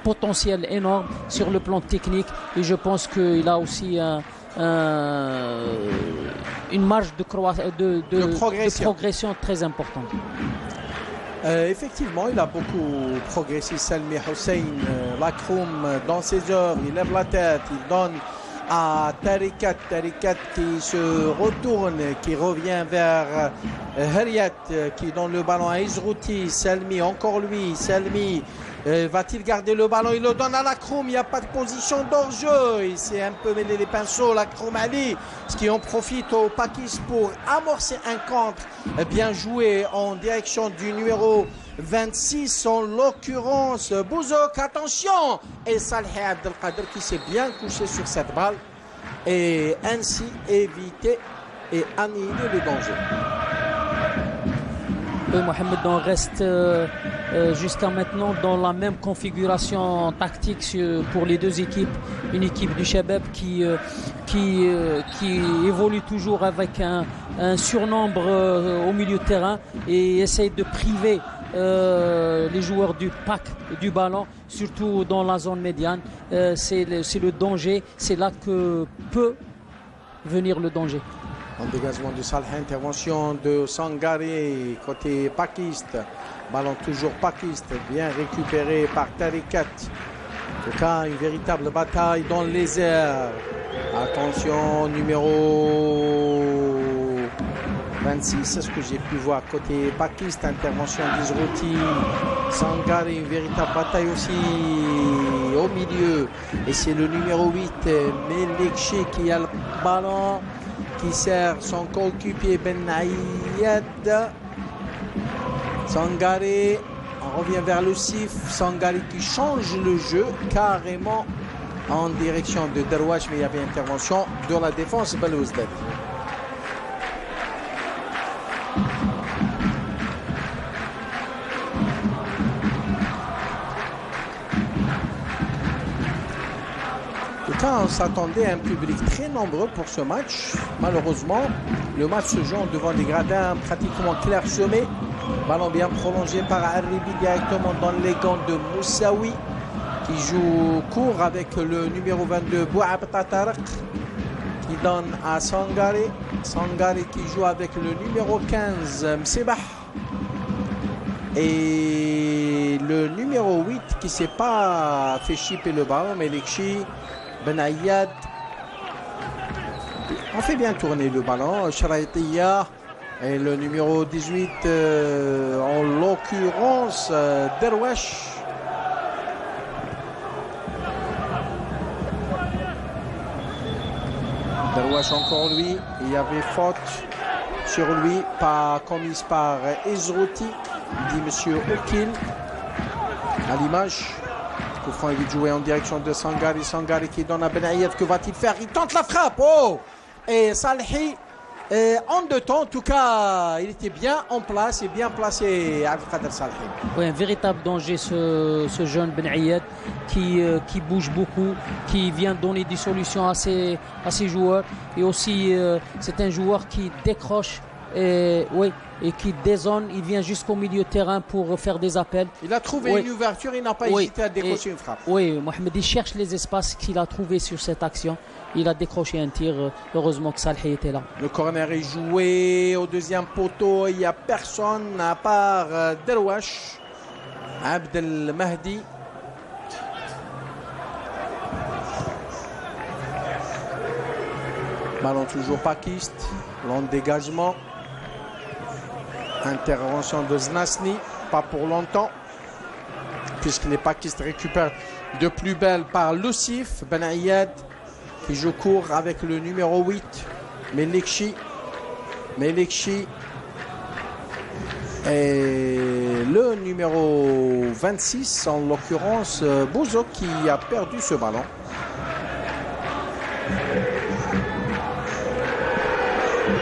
potentiel énorme sur le plan technique et je pense qu'il a aussi une marge de progression très importante. Effectivement, il a beaucoup progressé, Salmi Hussein. Lakroum, dans ses œuvres, il lève la tête, il donne à Tarikat qui se retourne, qui revient vers Hariat qui donne le ballon à Izrouti. Salmi, encore lui, Salmi va-t-il garder le ballon? Il le donne à Lakroum, il n'y a pas de position d'hors-jeu, il s'est un peu mêlé les pinceaux, Lakroum Ali, ce qui en profite au Pakistan pour amorcer un contre bien joué en direction du numéro 26, en l'occurrence Bouzouk, attention, et Salih Abdelkader qui s'est bien couché sur cette balle et ainsi éviter et annihiler le danger. Oui, Mohamed, on reste jusqu'à maintenant dans la même configuration tactique pour les deux équipes. Une équipe du Shabab qui évolue toujours avec un surnombre au milieu de terrain et essaye de priver les joueurs du pack du ballon, surtout dans la zone médiane. C'est le danger, c'est là que peut venir le danger. En dégagement de Salih, intervention de Sangari côté Pakistan. Ballon toujours Pakistan, bien récupéré par Tarikat. En tout cas, une véritable bataille dans les airs. Attention, numéro 26, c'est ce que j'ai pu voir côté Pakistan. Intervention d'Izrouti. Sangari, une véritable bataille aussi au milieu. Et c'est le numéro 8, Melikchi, qui a le ballon, qui sert son coéquipier Ben Ayad. Sangari, on revient vers le sif. Sangari qui change le jeu carrément en direction de Derwash, mais il y avait intervention de la défense Belouizdad. On s'attendait à un public très nombreux pour ce match. Malheureusement, le match se joue devant des gradins pratiquement clairsemés. Ballon bien prolongé par Arribi directement dans les gants de Moussaoui qui joue court avec le numéro 22 Bouab Tatarq qui donne à Sangari. Sangari qui joue avec le numéro 15 Msebah. Et le numéro 8 qui ne s'est pas fait chipper le ballon, Melikchi. Ben Ayad. On fait bien tourner le ballon. Shraïtiya et le numéro 18, en l'occurrence Derwash. Derwash encore lui. Il y avait faute sur lui, pas commise par Izrouti, dit monsieur Okil à l'image. Koufran évite de jouer en direction de Sangari. Sangari qui donne à Ben Ayad. Que va-t-il faire? Il tente la frappe. Oh! Et Salhi, en deux temps, en tout cas, il était bien en place et bien placé, Abdelkader Salhi. Oui, un véritable danger, ce jeune Ben Ayad qui bouge beaucoup, qui vient donner des solutions à ses joueurs. Et aussi, c'est un joueur qui décroche. Et qui dézone, il vient jusqu'au milieu de terrain pour faire des appels. Il a trouvé une ouverture, il n'a pas hésité à décrocher une frappe. Oui, Mohamed, il cherche les espaces qu'il a trouvés sur cette action. Il a décroché un tir, heureusement que Salhi était là. Le corner est joué au deuxième poteau, il n'y a personne à part Derwash, Abdel Mahdi. Ballon toujours Pakistan, long dégagement. Intervention de Znasni, pas pour longtemps. puisque les Pakistes récupèrent de plus belle par Loussif. Ben Ayad qui joue court avec le numéro 8, Melikchi. Melikchi et le numéro 26, en l'occurrence Bouzok, qui a perdu ce ballon.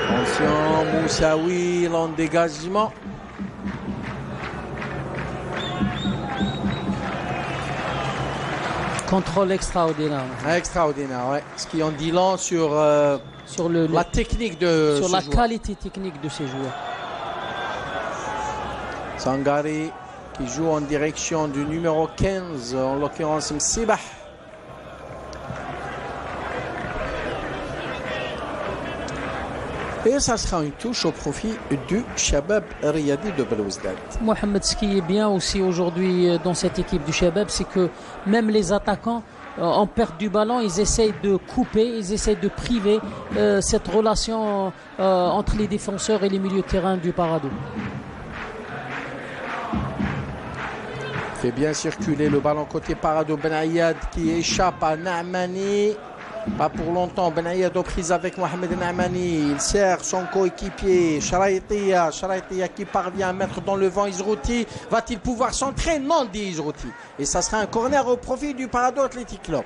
Attention, Moussaoui, l'endégagement. Contrôle extraordinaire. Extraordinaire, ouais. Ce qui en dit long sur, la technique de sur ce la joueur. qualité technique de ces joueurs. Sangari qui joue en direction du numéro 15, en l'occurrence Msibah. Et ça sera une touche au profit du Shabab Riyadi de Belouizdad. Mohamed, ce qui est bien aussi aujourd'hui dans cette équipe du Shabab, c'est que même les attaquants, en perte du ballon, ils essayent de couper, ils essayent de priver cette relation entre les défenseurs et les milieux de terrain du Parado. Fait bien circuler le ballon côté Parado. Ben Ayad qui échappe à Naamani. Pas pour longtemps. Ben Ayad aux prises avec Mohamed Naamani. Il sert son coéquipier Sharaïtia. Sharaïtia qui parvient à mettre dans le vent Izrouti. Va-t-il pouvoir centrer? Non, dit Izrouti. Et ça sera un corner au profit du Parado Athletic Club.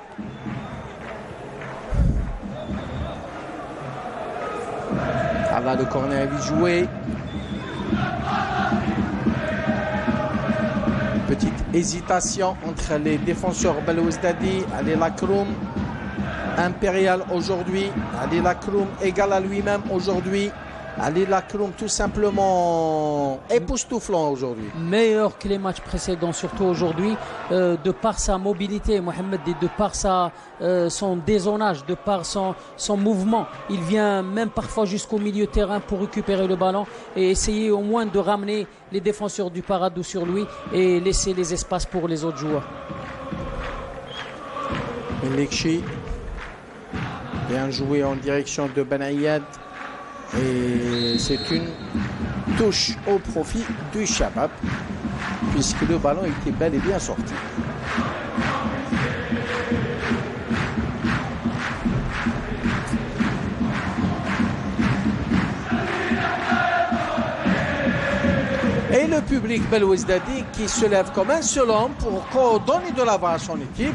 Ah là, le corner est joué. Petite hésitation entre les défenseurs Belouizdadi. Ali Lakroum, impérial aujourd'hui. Ali Lakroum égal à lui-même aujourd'hui. Ali Lakroum tout simplement époustouflant aujourd'hui. Meilleur que les matchs précédents, surtout aujourd'hui, de par sa mobilité, Mohamed, de par son dézonage, de par son mouvement. Il vient même parfois jusqu'au milieu de terrain pour récupérer le ballon et essayer au moins de ramener les défenseurs du Parado sur lui et laisser les espaces pour les autres joueurs. Melikchi, bien joué en direction de Ben Ayad. Et c'est une touche au profit du Shabab, puisque le ballon était bel et bien sorti. Et le public Belouizdadi qui se lève comme un seul homme pour donner de l'avant à son équipe.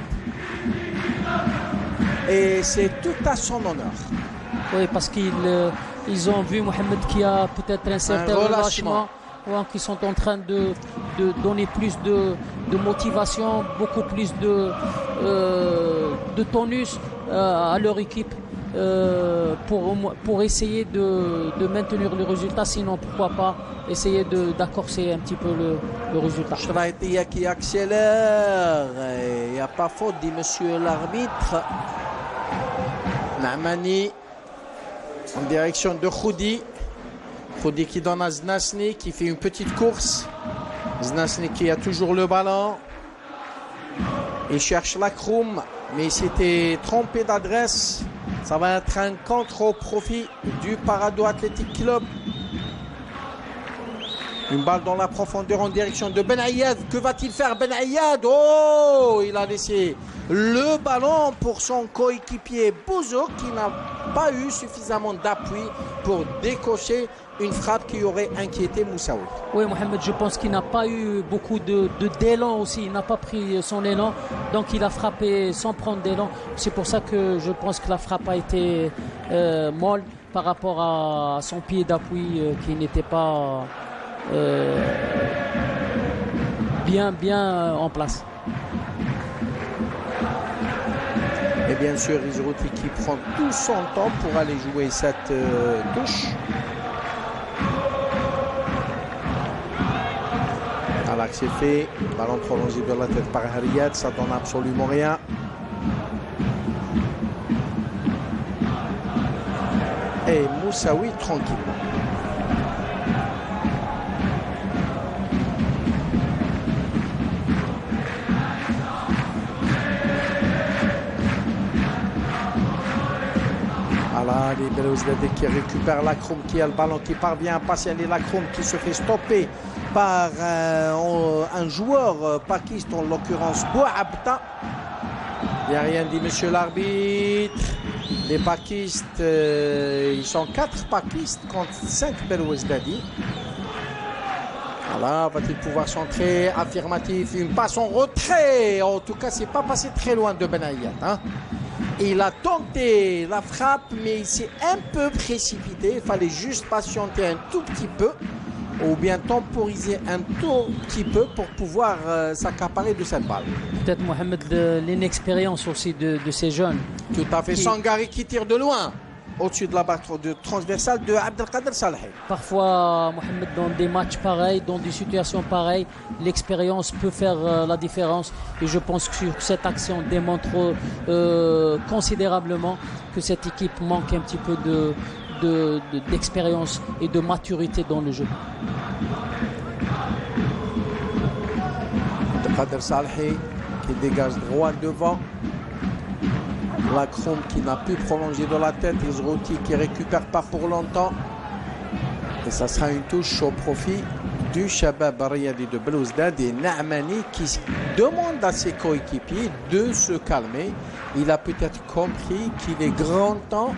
Et c'est tout à son honneur. Oui, parce qu'ils ont vu Mohamed qui a peut-être un certain relâchement, qui sont en train de donner plus de motivation, beaucoup plus de tonus à leur équipe pour essayer de maintenir le résultat. Sinon, pourquoi pas essayer d'accorcer un petit peu le résultat. Shraïtia qui accélère. Il n'y a pas faute, dit monsieur l'arbitre. Naamani en direction de Khoudi. Khoudi qui donne à Znasni qui fait une petite course. Znasni qui a toujours le ballon. Il cherche Lakroum, mais il s'était trompé d'adresse. Ça va être un contre au profit du Parado Athletic Club. Une balle dans la profondeur en direction de Ben Ayad. Que va-t-il faire Ben Ayad? Oh, il a laissé le ballon pour son coéquipier Bouzok qui n'a pas eu suffisamment d'appui pour décocher une frappe qui aurait inquiété Moussaoui. Oui, Mohamed, je pense qu'il n'a pas eu beaucoup d'élan aussi. Il n'a pas pris son élan. Donc il a frappé sans prendre d'élan. C'est pour ça que je pense que la frappe a été molle par rapport à son pied d'appui qui n'était pas bien en place. Et bien sûr, Izrouti qui prend tout son temps pour aller jouer cette touche. Alors c'est fait, ballon prolongé de la tête par Riyad, ça donne absolument rien. Et Moussaoui tranquillement. Voilà, les Belouizdadi qui récupèrent Lakroum qui a le ballon qui parvient à passer à Lakroum qui se fait stopper par un joueur pakiste, en l'occurrence Bouabta. Il n'y a rien dit, monsieur l'arbitre. Les pakistes, ils sont 4 pakistes contre 5 Belouizdadi. Voilà, va-t-il pouvoir centrer? Affirmatif, une passe en retrait. En tout cas, c'est pas passé très loin de Benayat. Hein. Il a tenté la frappe, mais il s'est un peu précipité. Il fallait juste patienter un tout petit peu, ou bien temporiser un tout petit peu pour pouvoir s'accaparer de cette balle. Peut-être, Mohamed, l'inexpérience aussi de ces jeunes. Tout à fait. Sangari qui tire de loin, au-dessus de la barre de transversale de Abdelkader Salhi. Parfois, Mohamed, dans des matchs pareils, dans des situations pareilles, l'expérience peut faire la différence. Et je pense que sur cette action démontre considérablement que cette équipe manque un petit peu d'expérience et de maturité dans le jeu. Abdelkader Salhi qui dégage droit devant. Lacroum qui n'a pu prolonger de la tête. Izrouti qui récupère pas pour longtemps. Et ça sera une touche au profit du Shabab Riyadi de Belouizdad et Naamani qui demande à ses coéquipiers de se calmer. Il a peut-être compris qu'il est grand temps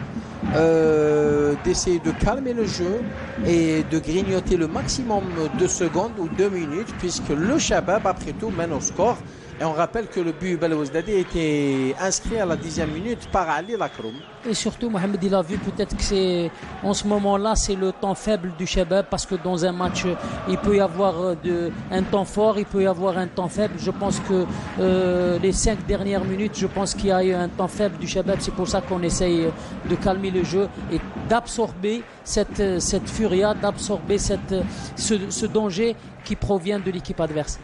d'essayer de calmer le jeu et de grignoter le maximum de secondes ou 2 minutes, puisque le Shabab, après tout, mène au score. Et on rappelle que le but Belouizdadi était inscrit à la 10e minute par Ali Lacroum. Et surtout, Mohamed, il a vu peut-être que c'est en ce moment-là, c'est le temps faible du Shabab, parce que dans un match, il peut y avoir un temps fort, il peut y avoir un temps faible. Je pense que les 5 dernières minutes, je pense qu'il y a eu un temps faible du Shabab. C'est pour ça qu'on essaye de calmer le jeu et d'absorber cette furia, d'absorber ce danger qui provient de l'équipe adverse.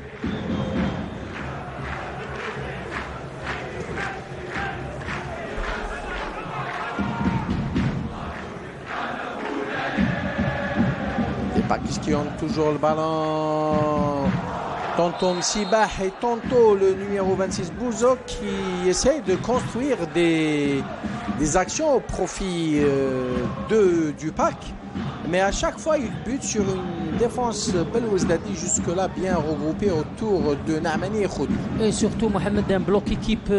Pakistan qui ont toujours le ballon. Tantôt Msibah et tantôt le numéro 26 Bouzok qui essaye de construire des actions au profit du pack. Mais à chaque fois, il bute sur une défense Belouizdadi jusque-là bien regroupée autour de Naamani et Khoudi. Et surtout, Mohamed, un bloc équipe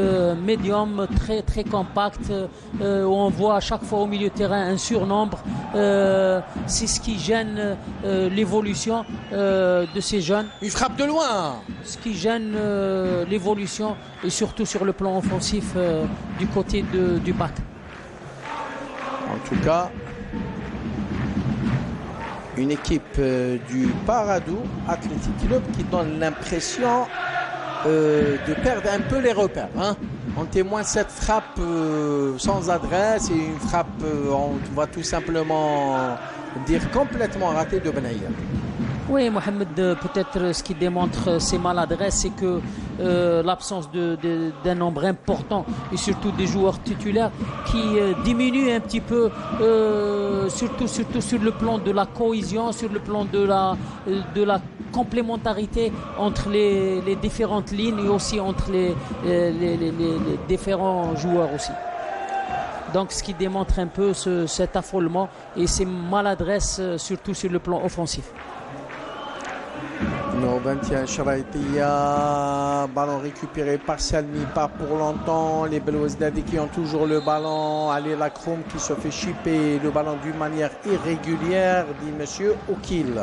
médium, très très compact, où on voit à chaque fois au milieu de terrain un surnombre. C'est ce qui gêne l'évolution de ces jeunes. Il frappe de loin. Ce qui gêne l'évolution, et surtout sur le plan offensif du côté du pack. En tout cas, une équipe du Paradou Athletic Club qui donne l'impression de perdre un peu les repères. Hein. On témoigne cette frappe sans adresse et une frappe, on va tout simplement dire complètement ratée de Benayat. Oui, Mohamed, peut-être ce qui démontre ses maladresses, c'est que l'absence d'un nombre important et surtout des joueurs titulaires qui diminuent un petit peu, surtout sur le plan de la cohésion, sur le plan de la complémentarité entre les différentes lignes et aussi entre les différents joueurs aussi. Donc ce qui démontre un peu cet affolement et ces maladresses, surtout sur le plan offensif. Numéro 21, Sharaïtia, ballon récupéré par Salmi, pas pour longtemps. Les Belouizdadi qui ont toujours le ballon. Ali Lacroum qui se fait chipper le ballon d'une manière irrégulière, dit monsieur Oukil.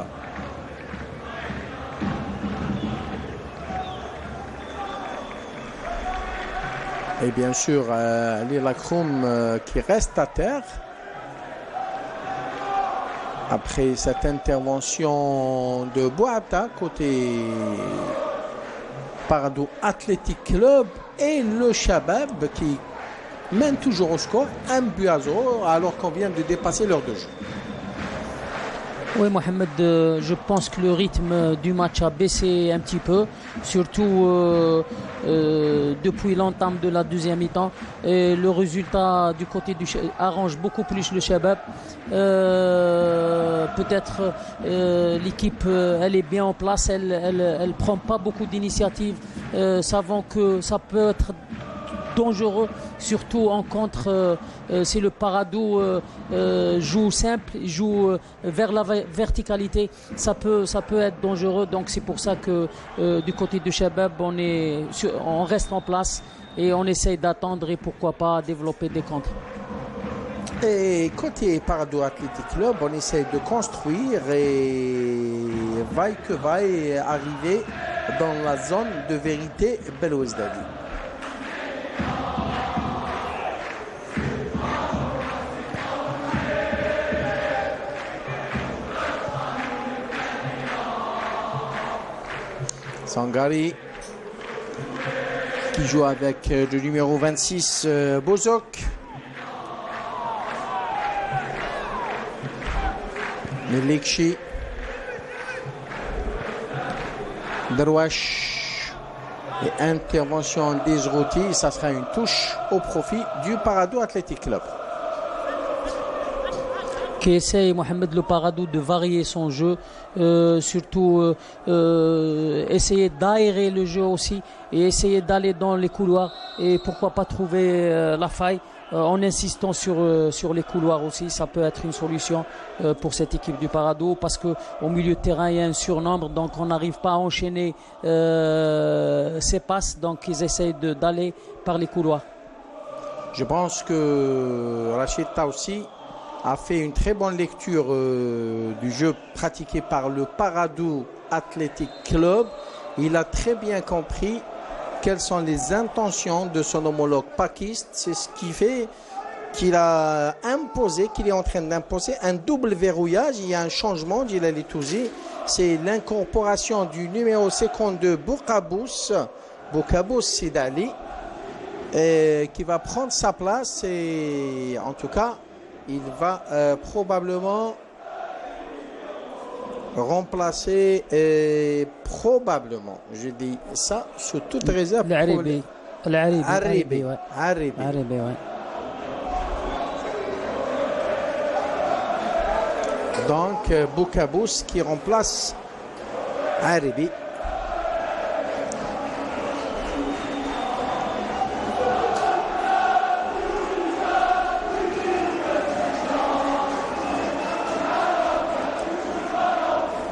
Et bien sûr, Ali Lacroum qui reste à terre. Après cette intervention de Bouata côté Paradou Athletic Club et le Shabab qui mène toujours au score 1-0 alors qu'on vient de dépasser l'heure de jeu. Oui, Mohamed, je pense que le rythme du match a baissé un petit peu, surtout depuis l'entame de la deuxième mi-temps. Et le résultat du côté arrange beaucoup plus le Shabab. Peut-être l'équipe, elle est bien en place, elle prend pas beaucoup d'initiatives, savant que ça peut être dangereux, surtout en contre. Si le Paradou joue simple, joue vers la verticalité, ça peut être dangereux. Donc c'est pour ça que du côté du Shabab, on reste en place et on essaye d'attendre et pourquoi pas développer des contres. Et côté Paradou Athletic Club, on essaye de construire et vaille que vaille arriver dans la zone de vérité Belouizdadi. Sangari qui joue avec le numéro 26 Bozok. Melikchi, Darwash et intervention d'Ezrouti, ça sera une touche au profit du Paradou Athletic Club. Qui essaye Mohamed le Paradou de varier son jeu, surtout essayer d'aérer le jeu aussi et essayer d'aller dans les couloirs et pourquoi pas trouver la faille. En insistant sur les couloirs aussi, ça peut être une solution pour cette équipe du Paradou parce qu'au milieu de terrain, il y a un surnombre, donc on n'arrive pas à enchaîner ces passes, donc ils essayent d'aller par les couloirs. Je pense que Rachid Taoussi a fait une très bonne lecture du jeu pratiqué par le Paradou Athletic Club. Il a très bien compris quelles sont les intentions de son homologue pakiste. C'est ce qui fait qu'il a imposé, qu'il est en train d'imposer un double verrouillage. Il y a un changement, dit Lali Touzi. C'est l'incorporation du numéro 52 Boukabous Sidali qui va prendre sa place et en tout cas il va probablement remplacer probablement, je dis ça sous toute réserve. L'Aribi, ouais. Donc Boukabous qui remplace Aribi.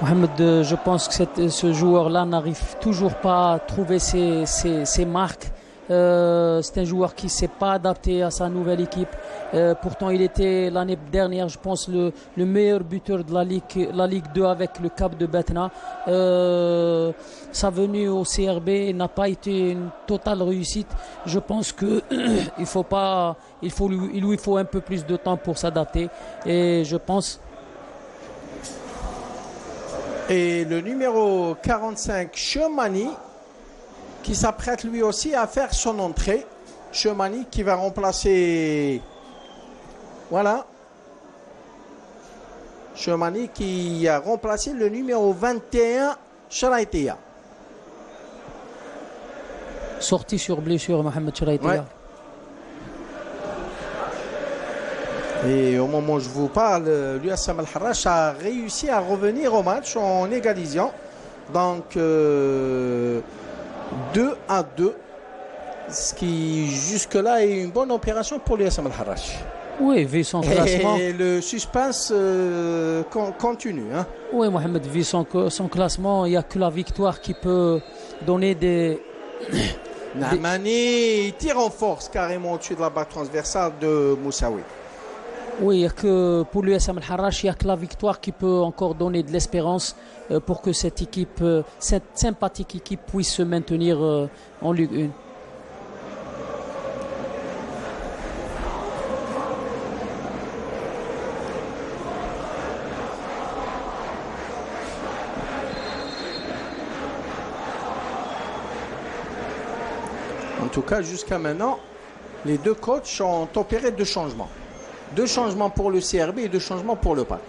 Mohamed, je pense que ce joueur-là n'arrive toujours pas à trouver ses marques. C'est un joueur qui ne s'est pas adapté à sa nouvelle équipe. Pourtant, il était l'année dernière, je pense, le meilleur buteur de la Ligue 2 avec le Cap de Betna. Sa venue au CRB n'a pas été une totale réussite. Je pense que il lui faut un peu plus de temps pour s'adapter. Et je pense. Et le numéro 45, Chemani, qui s'apprête lui aussi à faire son entrée. Chemani qui va remplacer... Voilà. Chemani qui a remplacé le numéro 21, Sharaitia. Sorti sur blessure, Mohamed Sharaitia. Ouais. Et au moment où je vous parle, l'USM Al-Harrach a réussi à revenir au match en égalisant. Donc 2-2. Ce qui jusque-là est une bonne opération pour l'USM Al-Harrach. Oui, vu son classement. Et le suspense continue. Hein. Oui, Mohamed, vu son classement, il n'y a que la victoire qui peut donner des... Namani tire en force carrément au-dessus de la barre transversale de Moussaoui. Oui, il y a que pour l'USM Al-Harrach, il n'y a que la victoire qui peut encore donner de l'espérance pour que cette équipe, cette sympathique équipe puisse se maintenir en Ligue 1. En tout cas, jusqu'à maintenant, les deux coachs ont opéré deux changements. 2 changements pour le CRB et 2 changements pour le PAC.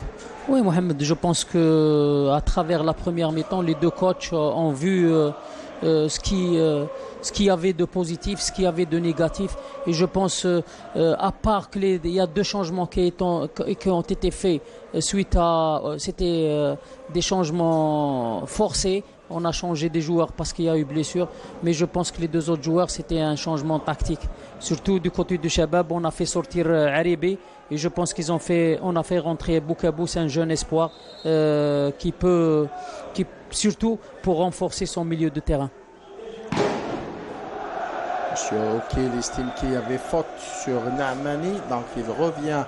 Oui, Mohamed, je pense que à travers la première mi-temps, les deux coachs ont vu ce qu'il y avait de positif, ce qu'il y avait de négatif. Et je pense, à part qu'il y a 2 changements qui ont été faits suite à... C'était des changements forcés On a changé des joueurs parce qu'il y a eu blessure. Mais je pense que les deux autres joueurs, c'était un changement tactique. Surtout du côté du Shabab, on a fait sortir Aribi. Et je pense on a fait rentrer Boukabou, c'est un jeune espoir surtout pour renforcer son milieu de terrain. Monsieur Okil estime qu'il y avait faute sur Naamani, donc il revient.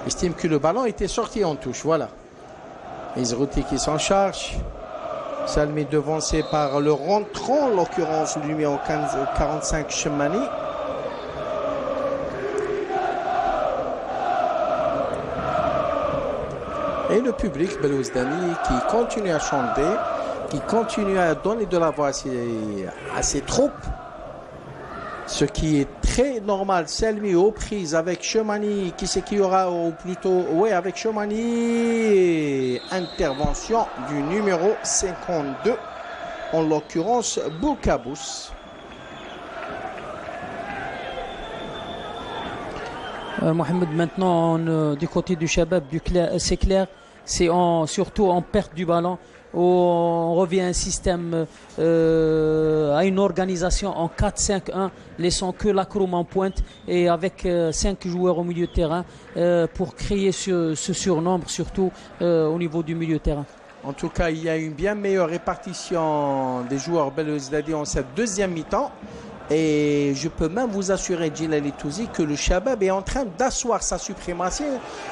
Il estime que le ballon était sorti en touche. Voilà. Izrouti qui s'en charge. Salmi devancé par le rentrant, en l'occurrence le numéro 45 Chemani. Et le public Belouizdani qui continue à chanter, qui continue à donner de la voix à ses troupes. Ce qui est très normal. Selmi aux prises avec Chemani. Qui c'est qui aura, ou plutôt, oui, avec Chemani. Intervention du numéro 52, en l'occurrence Boukabous. Mohamed, maintenant, du côté du Shabab, c'est clair, surtout en perte du ballon. On revient à un système, à une organisation en 4-5-1, laissant que la Kroum en pointe et avec 5 joueurs au milieu de terrain pour créer ce surnombre, surtout au niveau du milieu de terrain. En tout cas, il y a une bien meilleure répartition des joueurs Belouizdadi en cette deuxième mi-temps. Et je peux même vous assurer, Djilali Touzi, que le Shabab est en train d'asseoir sa suprématie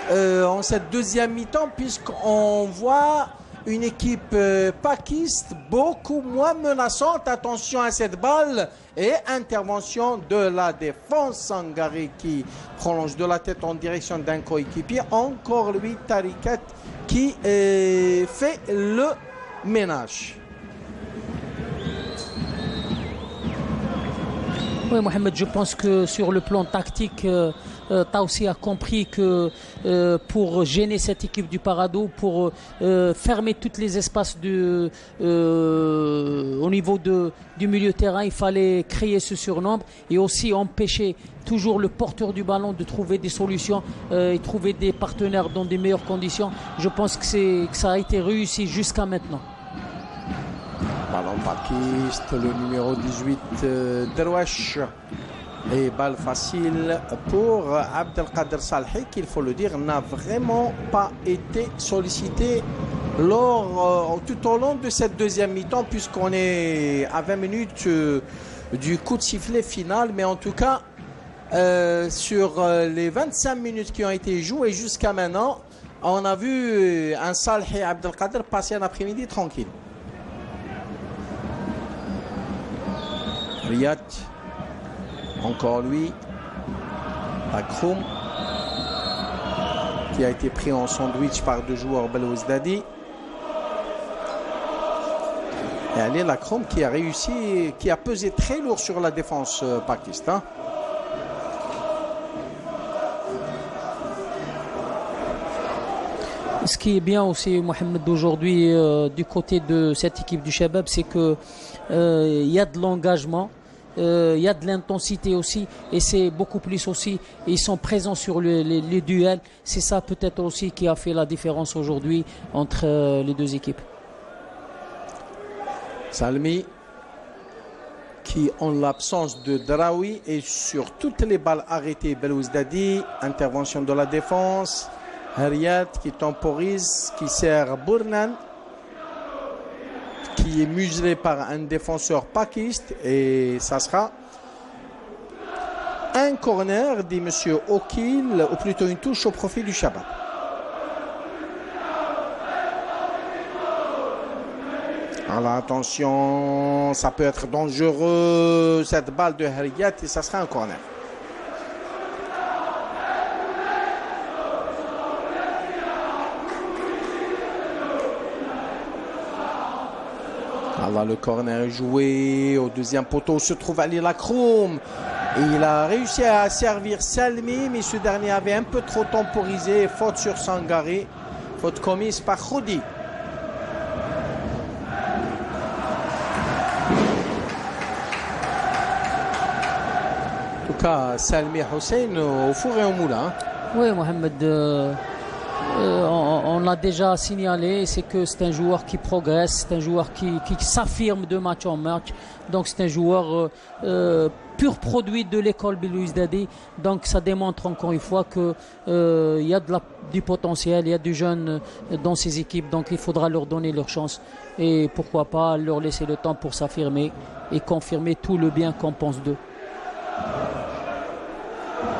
en cette deuxième mi-temps, puisqu'on voit une équipe pakiste beaucoup moins menaçante. Attention à cette balle et intervention de la défense. Sangari qui prolonge de la tête en direction d'un coéquipier. Encore lui, Tarikat qui fait le ménage. Oui, Mohamed, je pense que sur le plan tactique, Taoussi a compris que pour gêner cette équipe du Parado, pour fermer tous les espaces au niveau du milieu de terrain, il fallait créer ce surnombre et aussi empêcher toujours le porteur du ballon de trouver des solutions et trouver des partenaires dans des meilleures conditions. Je pense que ça a été réussi jusqu'à maintenant. Ballon pakiste, le numéro 18 Derwesh. Et balle facile pour Abdelkader Salhi, qu'il faut le dire, n'a vraiment pas été sollicité tout au long de cette deuxième mi-temps, puisqu'on est à 20 minutes du coup de sifflet final. Mais en tout cas, sur les 25 minutes qui ont été jouées jusqu'à maintenant, on a vu un Salhi Abdelkader passer un après-midi tranquille. Riyad, encore lui, Akroum, qui a été pris en sandwich par deux joueurs Belouizdadi. Et allez, Akroum qui a réussi, qui a pesé très lourd sur la défense pakistan. Ce qui est bien aussi, Mohamed, aujourd'hui, du côté de cette équipe du Shabab, c'est que y a de l'engagement. Il y a de l'intensité aussi et c'est beaucoup plus aussi, ils sont présents sur les duels. C'est ça peut-être aussi qui a fait la différence aujourd'hui entre les deux équipes. Salmi qui, en l'absence de Draoui et sur toutes les balles arrêtées, Belouizdadi, intervention de la défense. Riyad qui temporise, qui sert Bournan, qui est muselé par un défenseur pakiste, et ça sera un corner, dit monsieur Okil, ou plutôt une touche au profit du Shabab. Alors attention, ça peut être dangereux cette balle de Riyad et ça sera un corner. Alors le corner est joué, au deuxième poteau se trouve Ali Lakroum. Il a réussi à servir Salmi, mais ce dernier avait un peu trop temporisé. Faute sur Sangari, faute commise par Khoudi. En tout cas, Salmi Hussein au four et au moulin. Oui, Mohamed, on l'a déjà signalé, c'est que c'est un joueur qui progresse, c'est un joueur qui s'affirme de match en match. Donc c'est un joueur pur produit de l'école Belouizdadi. Donc ça démontre encore une fois que il y a du potentiel, il y a du jeune dans ces équipes. Donc il faudra leur donner leur chance et pourquoi pas leur laisser le temps pour s'affirmer et confirmer tout le bien qu'on pense d'eux.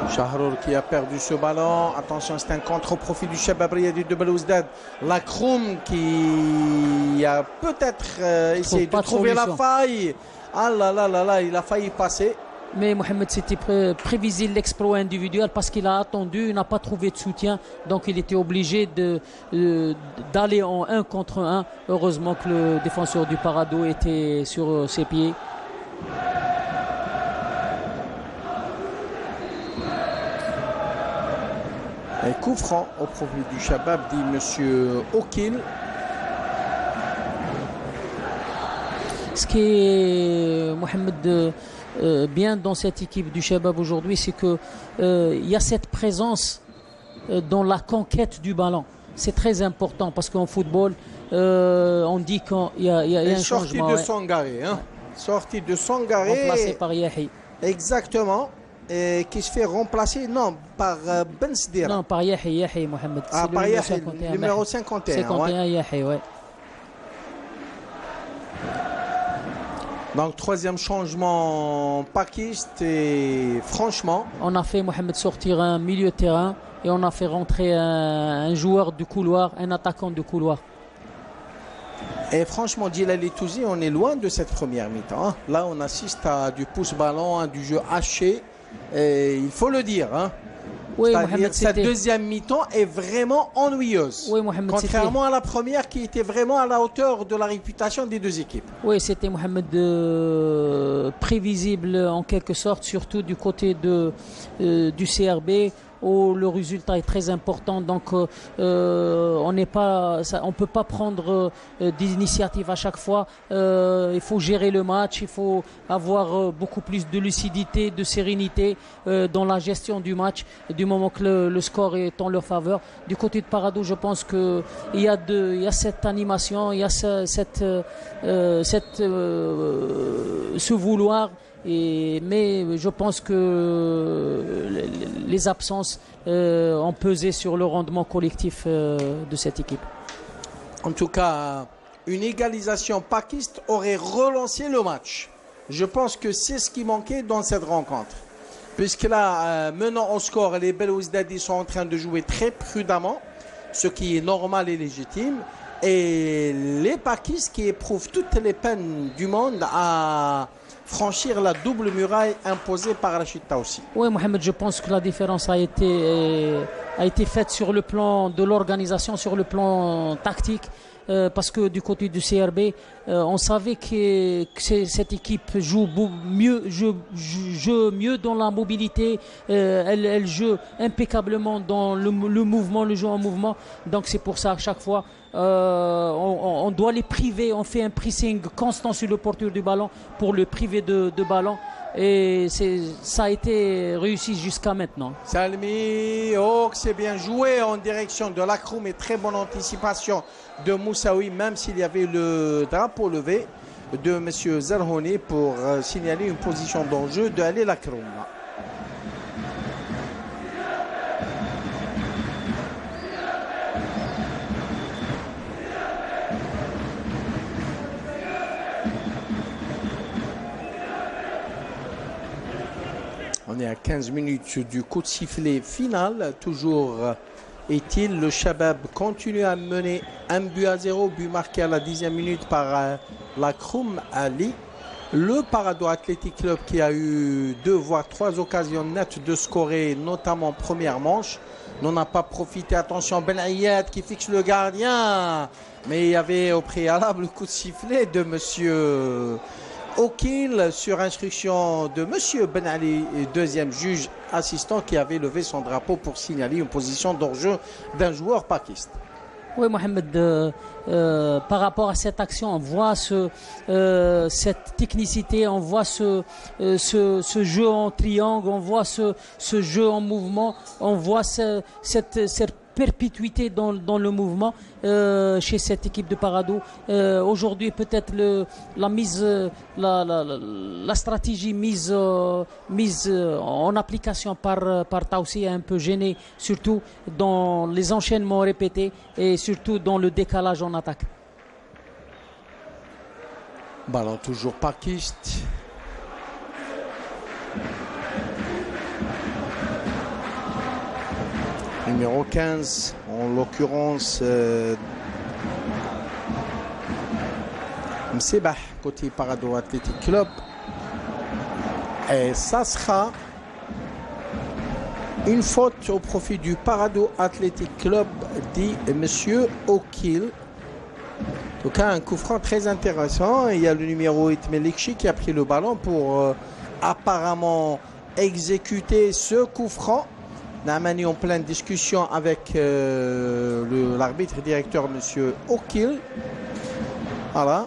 Shahrour qui a perdu ce ballon. Attention, c'est un contre au profit du Shabab Riyadi de Belouizdad. Lakroum qui a peut-être essayé de trouver la faille. Ah là là là là, il a failli passer. Mais Mohamed, c'était prévisible l'exploit individuel parce qu'il a attendu, il n'a pas trouvé de soutien. Donc il était obligé d'aller en 1 contre 1. Heureusement que le défenseur du Parado était sur ses pieds. Un coup franc au profit du Shabab, dit Monsieur Okil. Ce qui est, Mohamed, bien dans cette équipe du Shabab aujourd'hui, c'est que il y a cette présence dans la conquête du ballon. C'est très important parce qu'en football, on dit qu'il y a un changement. Sortie de Sangaré, hein. Sortie de Sangaré. Remplacé par Yahi. Exactement. Et qui se fait remplacer, non, par Ben Sdira. Non, par Yahi, Mohamed. Ah, par Yahi, numéro 51. 51, Yahi, ouais. Donc, troisième changement pakiste et franchement... On a fait, Mohamed, sortir un milieu de terrain et on a fait rentrer un joueur du couloir, un attaquant du couloir. Et franchement, Djilali Touzi, on est loin de cette première mi-temps. Hein. Là, on assiste à du pouce-ballon, à du jeu haché. Et il faut le dire. Hein. Oui, Mohamed, cette deuxième mi-temps est vraiment ennuyeuse. Oui, Mohamed, contrairement à la première qui était vraiment à la hauteur de la réputation des deux équipes. Oui, c'était, Mohamed, prévisible en quelque sorte, surtout du côté du CRB. Où le résultat est très important, donc on peut pas prendre des initiatives à chaque fois. Il faut gérer le match, il faut avoir beaucoup plus de lucidité, de sérénité dans la gestion du match, du moment que le score est en leur faveur. Du côté de Parado, je pense que il y a cette animation, il y a ce vouloir. Mais je pense que les absences ont pesé sur le rendement collectif de cette équipe. En tout cas, une égalisation pakiste aurait relancé le match. Je pense que c'est ce qui manquait dans cette rencontre. Puisque là, menant au score, les Belouizdadi sont en train de jouer très prudemment, ce qui est normal et légitime. Et les pakistes qui éprouvent toutes les peines du monde à franchir la double muraille imposée par Rachid Taoussi. Oui, Mohamed, je pense que la différence a été faite sur le plan de l'organisation, sur le plan tactique. Parce que du côté du CRB, on savait que cette équipe joue mieux dans la mobilité, elle joue impeccablement dans le mouvement, le jeu en mouvement. Donc c'est pour ça à chaque fois on doit les priver, on fait un pressing constant sur le porteur du ballon pour le priver de ballon. Et ça a été réussi jusqu'à maintenant. Salmi, c'est bien joué en direction de Lakroum et très bonne anticipation de Moussaoui, même s'il y avait le drapeau levé de M. Zerhouni pour signaler une position d'enjeu de Ali Lakroum. On est à 15 minutes du coup de sifflet final. Toujours est-il, le Shabab continue à mener 1-0, but marqué à la 10e minute par Lakroum Ali. Le Parado Athletic Club qui a eu 2 voire 3 occasions nettes de scorer, notamment première manche, n'en a pas profité. Attention, Ben Ayad qui fixe le gardien. Mais il y avait au préalable le coup de sifflet de monsieur Okil sur instruction de monsieur Ben Ali, deuxième juge assistant qui avait levé son drapeau pour signaler une position d'hors-jeu d'un joueur pakiste. Oui, Mohamed, par rapport à cette action, on voit cette technicité, on voit ce jeu en triangle, on voit ce jeu en mouvement, on voit cette perpétuité dans le mouvement chez cette équipe de Parado. Aujourd'hui, peut-être la stratégie mise en application par Taoussi a un peu gêné, surtout dans les enchaînements répétés et surtout dans le décalage en attaque. Ballon toujours Pakist. Numéro 15, en l'occurrence Msebah, côté Parado Athletic Club. Et ça sera une faute au profit du Parado Athletic Club, dit Monsieur Okil. En tout cas, un coup franc très intéressant. Et il y a le numéro 8 Melikchi qui a pris le ballon pour apparemment exécuter ce coup franc. Naamani en pleine discussion avec l'arbitre directeur Monsieur Okil. Voilà.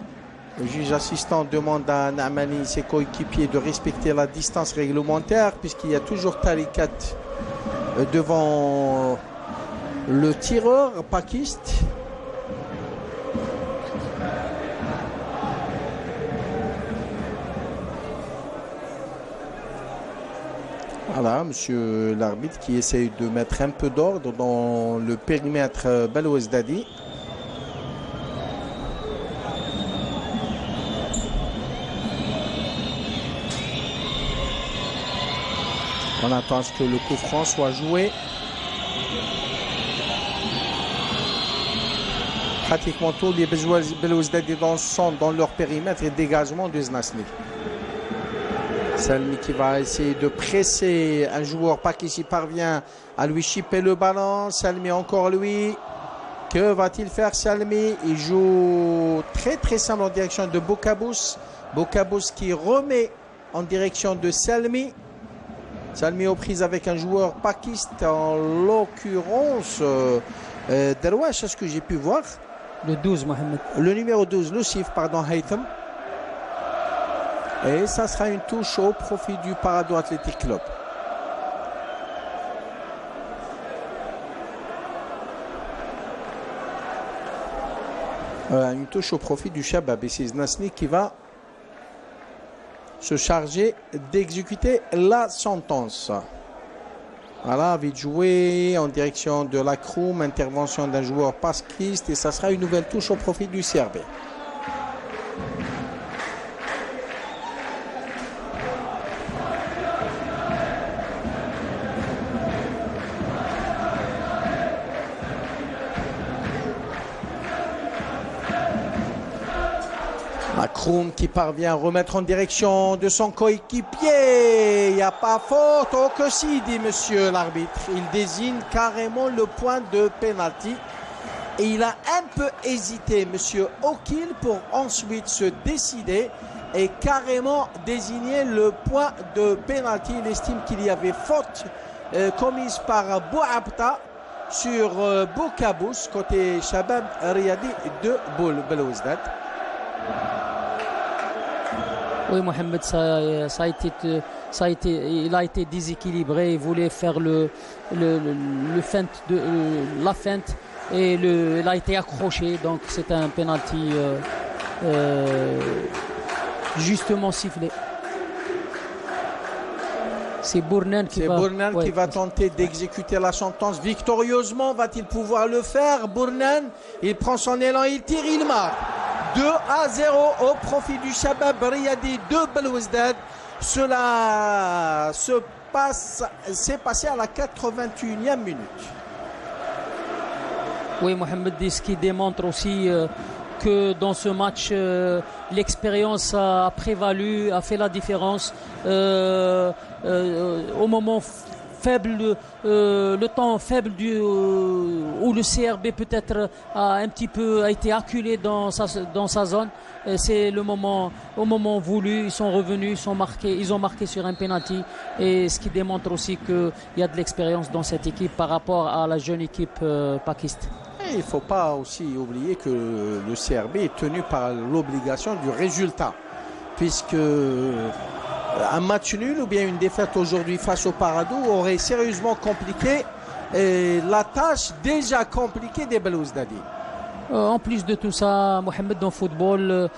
Le juge assistant demande à Naamani et ses coéquipiers de respecter la distance réglementaire puisqu'il y a toujours Tarikat devant le tireur pakiste. Voilà, monsieur l'arbitre qui essaye de mettre un peu d'ordre dans le périmètre Belouizdadi. On attend que le coup franc soit joué. Pratiquement tous les Belouizdadi sont dans leur périmètre et dégagement de Znasli. Salmi qui va essayer de presser un joueur qui parvient à lui chipper le ballon. Salmi encore lui. Que va-t-il faire Salmi? Il joue très très simple en direction de Bokabous. Bokabous qui remet en direction de Salmi. Salmi aux prises avec un joueur pakiste, en l'occurrence Derwash, est-ce que j'ai pu voir? Le 12, Mohamed. Le numéro 12, Lucif, pardon, Haytham. Et ça sera une touche au profit du Parado Athletic Club. Une touche au profit du Shabab. Et c'est Znasli qui va se charger d'exécuter la sentence. Voilà, vite joué en direction de la Kroum. Intervention d'un joueur paskiste. Et ça sera une nouvelle touche au profit du CRB. Kroum qui parvient à remettre en direction de son coéquipier. Il n'y a pas faute. Oh que si, dit monsieur l'arbitre. Il désigne carrément le point de pénalty. Et il a un peu hésité, monsieur Okil, pour ensuite se décider et carrément désigner le point de pénalty. Il estime qu'il y avait faute commise par Bouabta sur Bokabous, côté Shabab Riyadi de Belouizdad. Oui, Mohamed, il a été déséquilibré. Il voulait faire la feinte et il a été accroché. Donc c'est un penalty justement sifflé. C'est Bournan qui va tenter d'exécuter la sentence victorieusement. Va-t-il pouvoir le faire? Bournan, il prend son élan, il tire, il marque. 2-0 au profit du Shabab Riyadi de Belouizdad. Cela s'est passé à la 81e minute. Oui, Mohamed, ce qui démontre aussi que dans ce match, l'expérience a prévalu, a fait la différence. Au moment faible, le temps faible où le CRB peut-être a été acculé dans sa zone. C'est au moment voulu, ils sont revenus, ils ont marqué sur un penalty, et ce qui démontre aussi qu'il y a de l'expérience dans cette équipe par rapport à la jeune équipe pakiste. Il ne faut pas aussi oublier que le CRB est tenu par l'obligation du résultat, puisque un match nul ou bien une défaite aujourd'hui face au Parado aurait sérieusement compliqué la tâche déjà compliquée des Belouizdadi. En plus de tout ça, Mohamed, dans le football,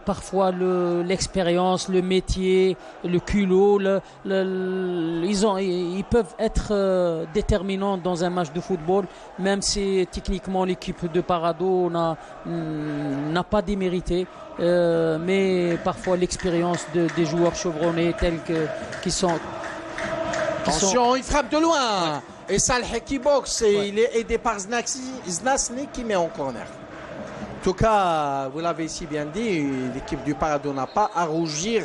parfois l'expérience, le métier, le culot, ils peuvent être déterminants dans un match de football, même si techniquement l'équipe de Parado n'a pas démérité. Mais parfois l'expérience des joueurs chevronnés tels qui sont... Attention, il frappe de loin. Et Saleh qui boxe et il est aidé par Znasny qui met en corner. En tout cas, vous l'avez si bien dit, l'équipe du Parado n'a pas à rougir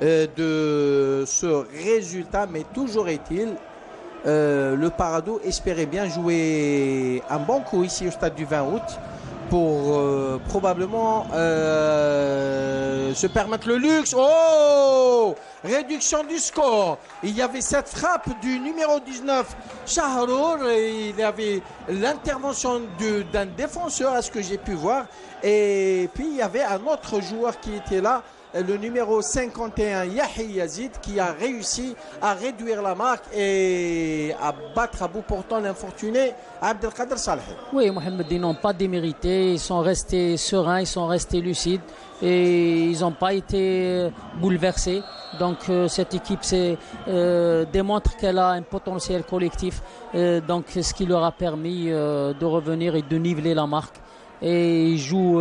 de ce résultat, mais toujours est-il, le Parado espérait bien jouer un bon coup ici au stade du 20 août pour probablement se permettre le luxe. Oh! Réduction du score. Il y avait cette frappe du numéro 19, Shahrour, et il y avait l'intervention d'un défenseur, à ce que j'ai pu voir. Et puis il y avait un autre joueur qui était là, le numéro 51, Yahi Yazid, qui a réussi à réduire la marque et à battre à bout portant l'infortuné Abdelkader Saleh. Oui, Mohamed, ils n'ont pas démérité, ils sont restés sereins, ils sont restés lucides et ils n'ont pas été bouleversés. Donc cette équipe démontre qu'elle a un potentiel collectif, donc ce qui leur a permis de revenir et de niveler la marque. Et ils jouent,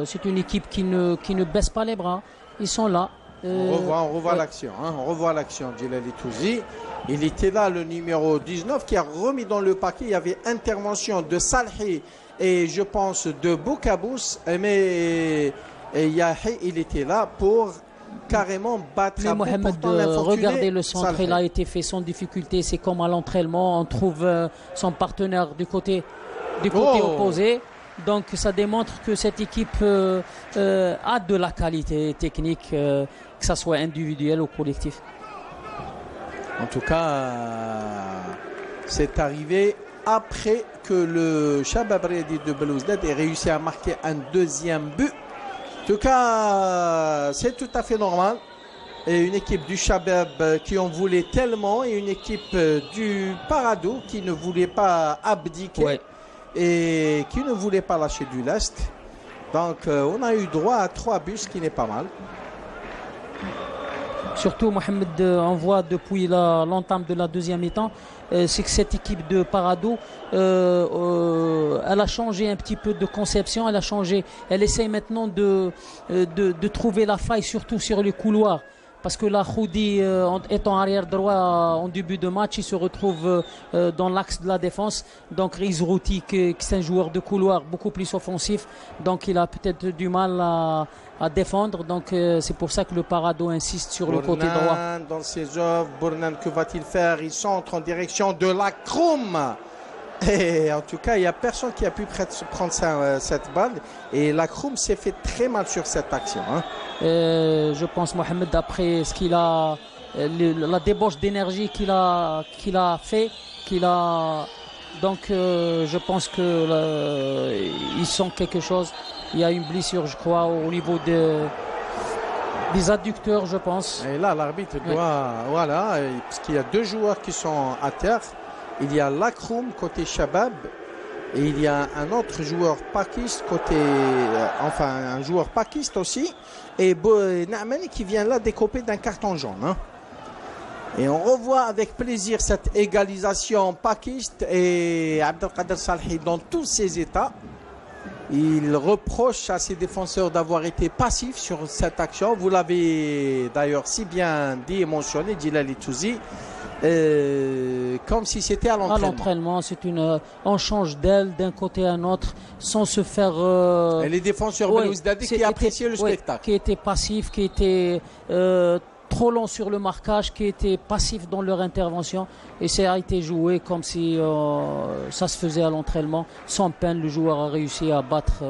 c'est une équipe qui ne baisse pas les bras. Ils sont là. On revoit l'action. Hein, on revoit l'action. Djilali Touzi. Il était là, le numéro 19, qui a remis dans le paquet. Il y avait intervention de Salhi et je pense de Boukabous. Mais Yahi, il était là pour carrément battre à bout portant l'infortuné. Regardez le centre, il a été fait sans difficulté. C'est comme à l'entraînement. On trouve son partenaire du côté opposé. Donc ça démontre que cette équipe a de la qualité technique, que ce soit individuel ou collectif. En tout cas, c'est arrivé après que le Shabab Redi de Belouizdad ait réussi à marquer un deuxième but. En tout cas, c'est tout à fait normal. Et une équipe du Shabab qui en voulait tellement et une équipe du Parado qui ne voulait pas abdiquer. Ouais. Et qui ne voulait pas lâcher du lest. Donc on a eu droit à 3 buts, ce qui n'est pas mal. Surtout Mohamed, on voit depuis l'entame de la deuxième mi-temps, c'est que cette équipe de Parado, elle a changé un petit peu de conception, elle a changé, elle essaye maintenant de trouver la faille, surtout sur les couloirs. Parce que la Khoudi, étant arrière droit en début de match, il se retrouve dans l'axe de la défense. Donc Rizrouti, qui est un joueur de couloir beaucoup plus offensif, donc il a peut-être du mal à défendre. Donc c'est pour ça que le Parado insiste sur le côté droit. Dans ses œuvres, Bournan, que va-t-il faire? Il centre en direction de la Kroum. Et en tout cas, il n'y a personne qui a pu prendre cette balle. Et la Kroum s'est fait très mal sur cette action. Hein. Je pense, Mohamed, d'après ce qu'il a, la débauche d'énergie qu'il a fait, donc je pense que ils sent quelque chose. Il y a une blessure, je crois, au niveau des adducteurs, je pense. Et là, l'arbitre doit, voilà, parce qu'il y a 2 joueurs qui sont à terre. Il y a Lakroum côté Shabab et il y a un autre joueur pakiste côté, un joueur pakiste aussi, et Naamani qui vient là décoper d'un carton jaune. Hein. Et on revoit avec plaisir cette égalisation pakiste et Abdelkader Salhi dans tous ses états. Il reproche à ses défenseurs d'avoir été passifs sur cette action. Vous l'avez d'ailleurs si bien dit et mentionné, Djilali Touzi. Comme si c'était à l'entraînement. À l'entraînement, on change d'aile d'un côté à un autre sans se faire. Et les défenseurs Belouizdadi qui appréciaient le spectacle. Qui étaient passifs, qui étaient trop longs sur le marquage, qui étaient passifs dans leur intervention. Et ça a été joué comme si ça se faisait à l'entraînement. Sans peine, le joueur a réussi à battre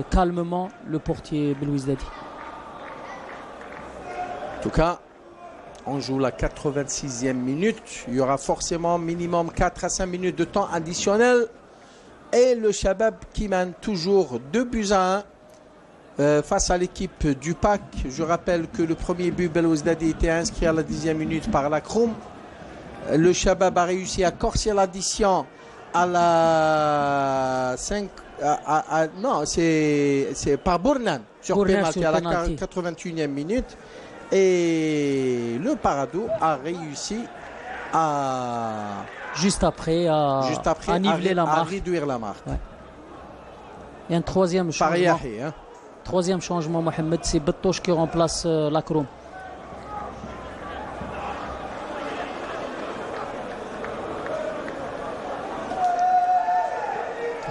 calmement le portier Belouizdadi. En tout cas, on joue la 86e minute. Il y aura forcément minimum 4 à 5 minutes de temps additionnel. Et le Shabab qui mène toujours 2-1 face à l'équipe du PAC. Je rappelle que le premier but Belouizdadi était inscrit à la 10e minute par la Kroum. Le Shabab a réussi à corser l'addition à la 5. Non, c'est par Bournan sur Bournan penalty sur à la penalty. 81e minute. Et le Paradou a réussi à, Juste après, à niveler la à marque. réduire la marque. Ouais. Et un troisième Par changement. Yahi, hein. Troisième changement, Mohamed, c'est Bettouche qui remplace Lacroum.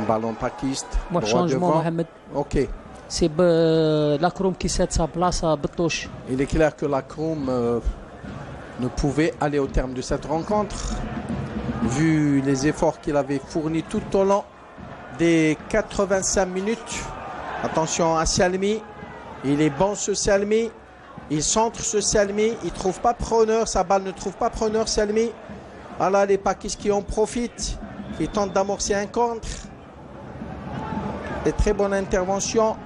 Ballon pakiste. Moi, droit changement, devant. Mohamed, Ok. c'est Lacroum qui cède sa place à Bettouche. Il est clair que Lacroum ne pouvait aller au terme de cette rencontre, vu les efforts qu'il avait fournis tout au long des 85 minutes. Attention à Salmi, il est bon ce Salmi, il centre ce Salmi, il ne trouve pas preneur, sa balle ne trouve pas preneur Salmi. Voilà les Pakistes qui en profitent, qui tentent d'amorcer un contre. Et très bonne intervention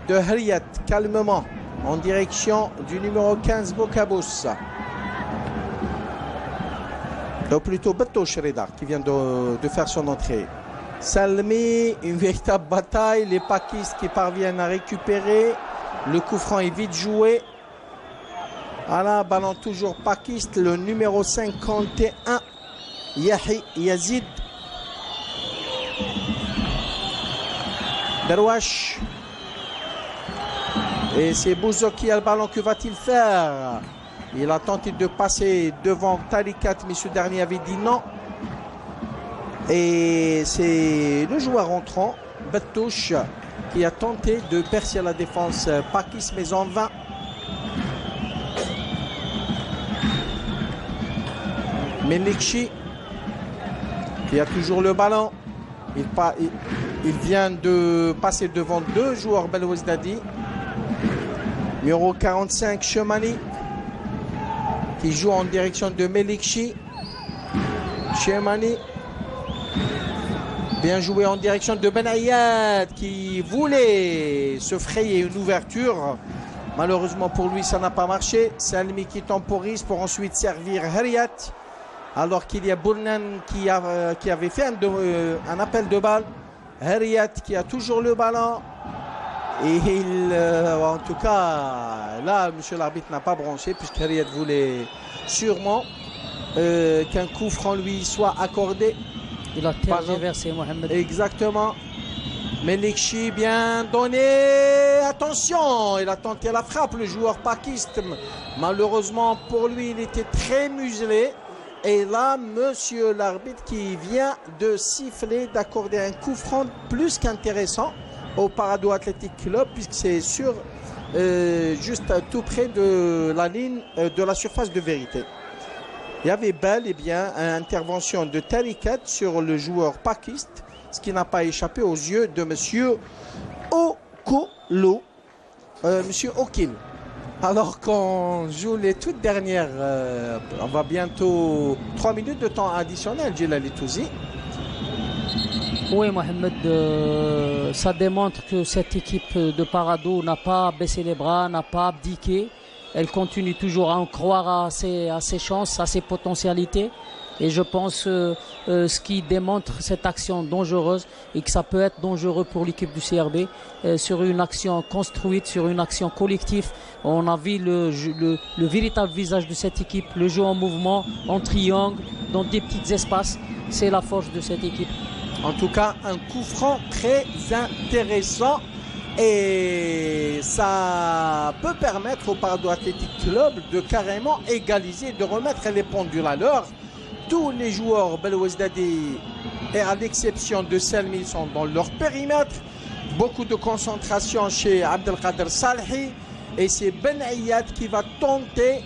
de Hriyat, calmement, en direction du numéro 15, Bokabous. Ou plutôt Bettouche Reda, qui vient de faire son entrée. Salmi, une véritable bataille. Les Pakistes qui parviennent à récupérer. Le coup franc est vite joué. Voilà, ballon toujours Pakiste. Le numéro 51, Yahi Yazid. Darwash. Et c'est Bouzo qui a le ballon. Que va-t-il faire? Il a tenté de passer devant Tarikat, mais ce dernier avait dit non. Et c'est le joueur entrant, Bettouche, qui a tenté de percer la défense Pakis, mais en vain. Melikchi, qui a toujours le ballon. Il vient de passer devant deux joueurs Belouizdadi. Numéro 45, Chemani, qui joue en direction de Melikchi. Chemani. Bien joué en direction de Ben Ayad qui voulait se frayer une ouverture. Malheureusement pour lui, ça n'a pas marché. Salmi qui temporise pour ensuite servir Hriyat. Alors qu'il y a Bournan qui avait fait un appel de balle. Hriyat qui a toujours le ballon. Et en tout cas, là, monsieur l'arbitre n'a pas branché puisque Hriyat voulait sûrement qu'un coup franc lui soit accordé. Il a tergiversé, Mohamed. Exactement. Melikchi bien donné. Attention, il a tenté la frappe, le joueur pakiste. Malheureusement pour lui, il était très muselé. Et là, monsieur l'arbitre qui vient de siffler, d'accorder un coup franc plus qu'intéressant au Paradou Athletic Club, puisque c'est sur juste tout près de la ligne de la surface de vérité. Il y avait bel et bien une intervention de Tarikat sur le joueur pakiste, ce qui n'a pas échappé aux yeux de monsieur Okolo, monsieur Okil. Alors qu'on joue les toutes dernières, on va bientôt 3 minutes de temps additionnel, Djilali Touzi. Oui, Mohamed, ça démontre que cette équipe de Paradou n'a pas baissé les bras, n'a pas abdiqué. Elle continue toujours à en croire à ses chances, à ses potentialités. Et je pense ce qui démontre cette action dangereuse et que ça peut être dangereux pour l'équipe du CRB sur une action construite, sur une action collective. On a vu le véritable visage de cette équipe, le jeu en mouvement, en triangle, dans des petits espaces. C'est la force de cette équipe. En tout cas, un coup franc très intéressant. Et ça peut permettre au Paradou Athletic Club de carrément égaliser, de remettre les pendules à l'heure. Tous les joueurs Belouizdadi, et à l'exception de Salmi, sont dans leur périmètre. Beaucoup de concentration chez Abdelkader Salhi. Et c'est Ben Ayad qui va tenter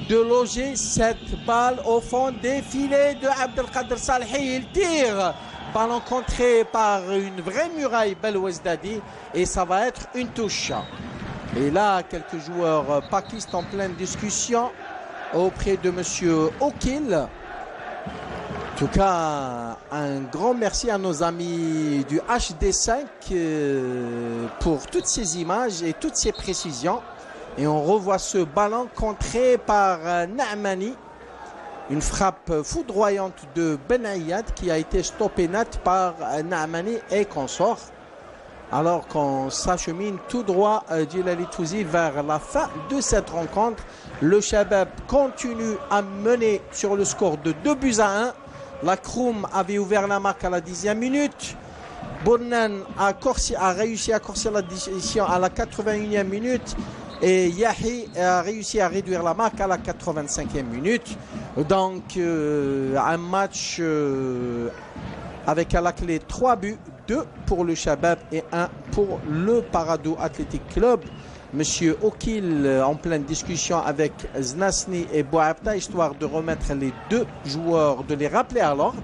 de loger cette balle au fond des filets de Abdelkader Salhi. Il tire. Ballon contré par une vraie muraille Belouizdadi et ça va être une touche. Et là, quelques joueurs pakistes en pleine discussion auprès de monsieur Okil. En tout cas, un grand merci à nos amis du HD5 pour toutes ces images et toutes ces précisions. Et on revoit ce ballon contré par Naamani. Une frappe foudroyante de Ben Ayad qui a été stoppée net par Naamani et consort. Alors qu'on s'achemine tout droit Djilali Touzi vers la fin de cette rencontre. Le Shabab continue à mener sur le score de 2-1. La Kroum avait ouvert la marque à la 10e minute. Bournan a réussi à corser la décision à la 81e minute. Et Yahi a réussi à réduire la marque à la 85e minute. Donc un match avec à la clé 3 buts, 2 pour le Shabab et 1 pour le Paradou Athletic Club. Monsieur Okil en pleine discussion avec Znasni et Bouabta, histoire de remettre les deux joueurs, de les rappeler à l'ordre.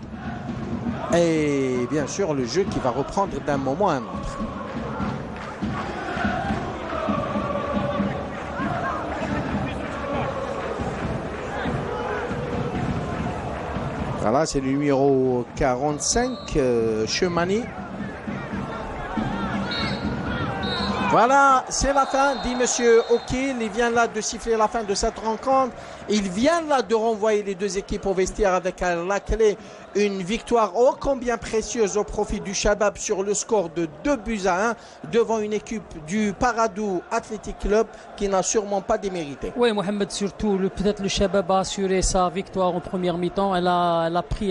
Et bien sûr le jeu qui va reprendre d'un moment à un autre. Voilà, c'est le numéro 45, Chemani. Voilà, c'est la fin, dit monsieur Okil. Il vient là de siffler la fin de cette rencontre. Il vient là de renvoyer les deux équipes au vestiaire avec à la clé une victoire ô combien précieuse au profit du Shabab sur le score de 2-1 devant une équipe du Paradou Athletic Club qui n'a sûrement pas démérité. Oui, Mohamed, surtout, peut-être le Shabab a assuré sa victoire en première mi-temps. Elle a pris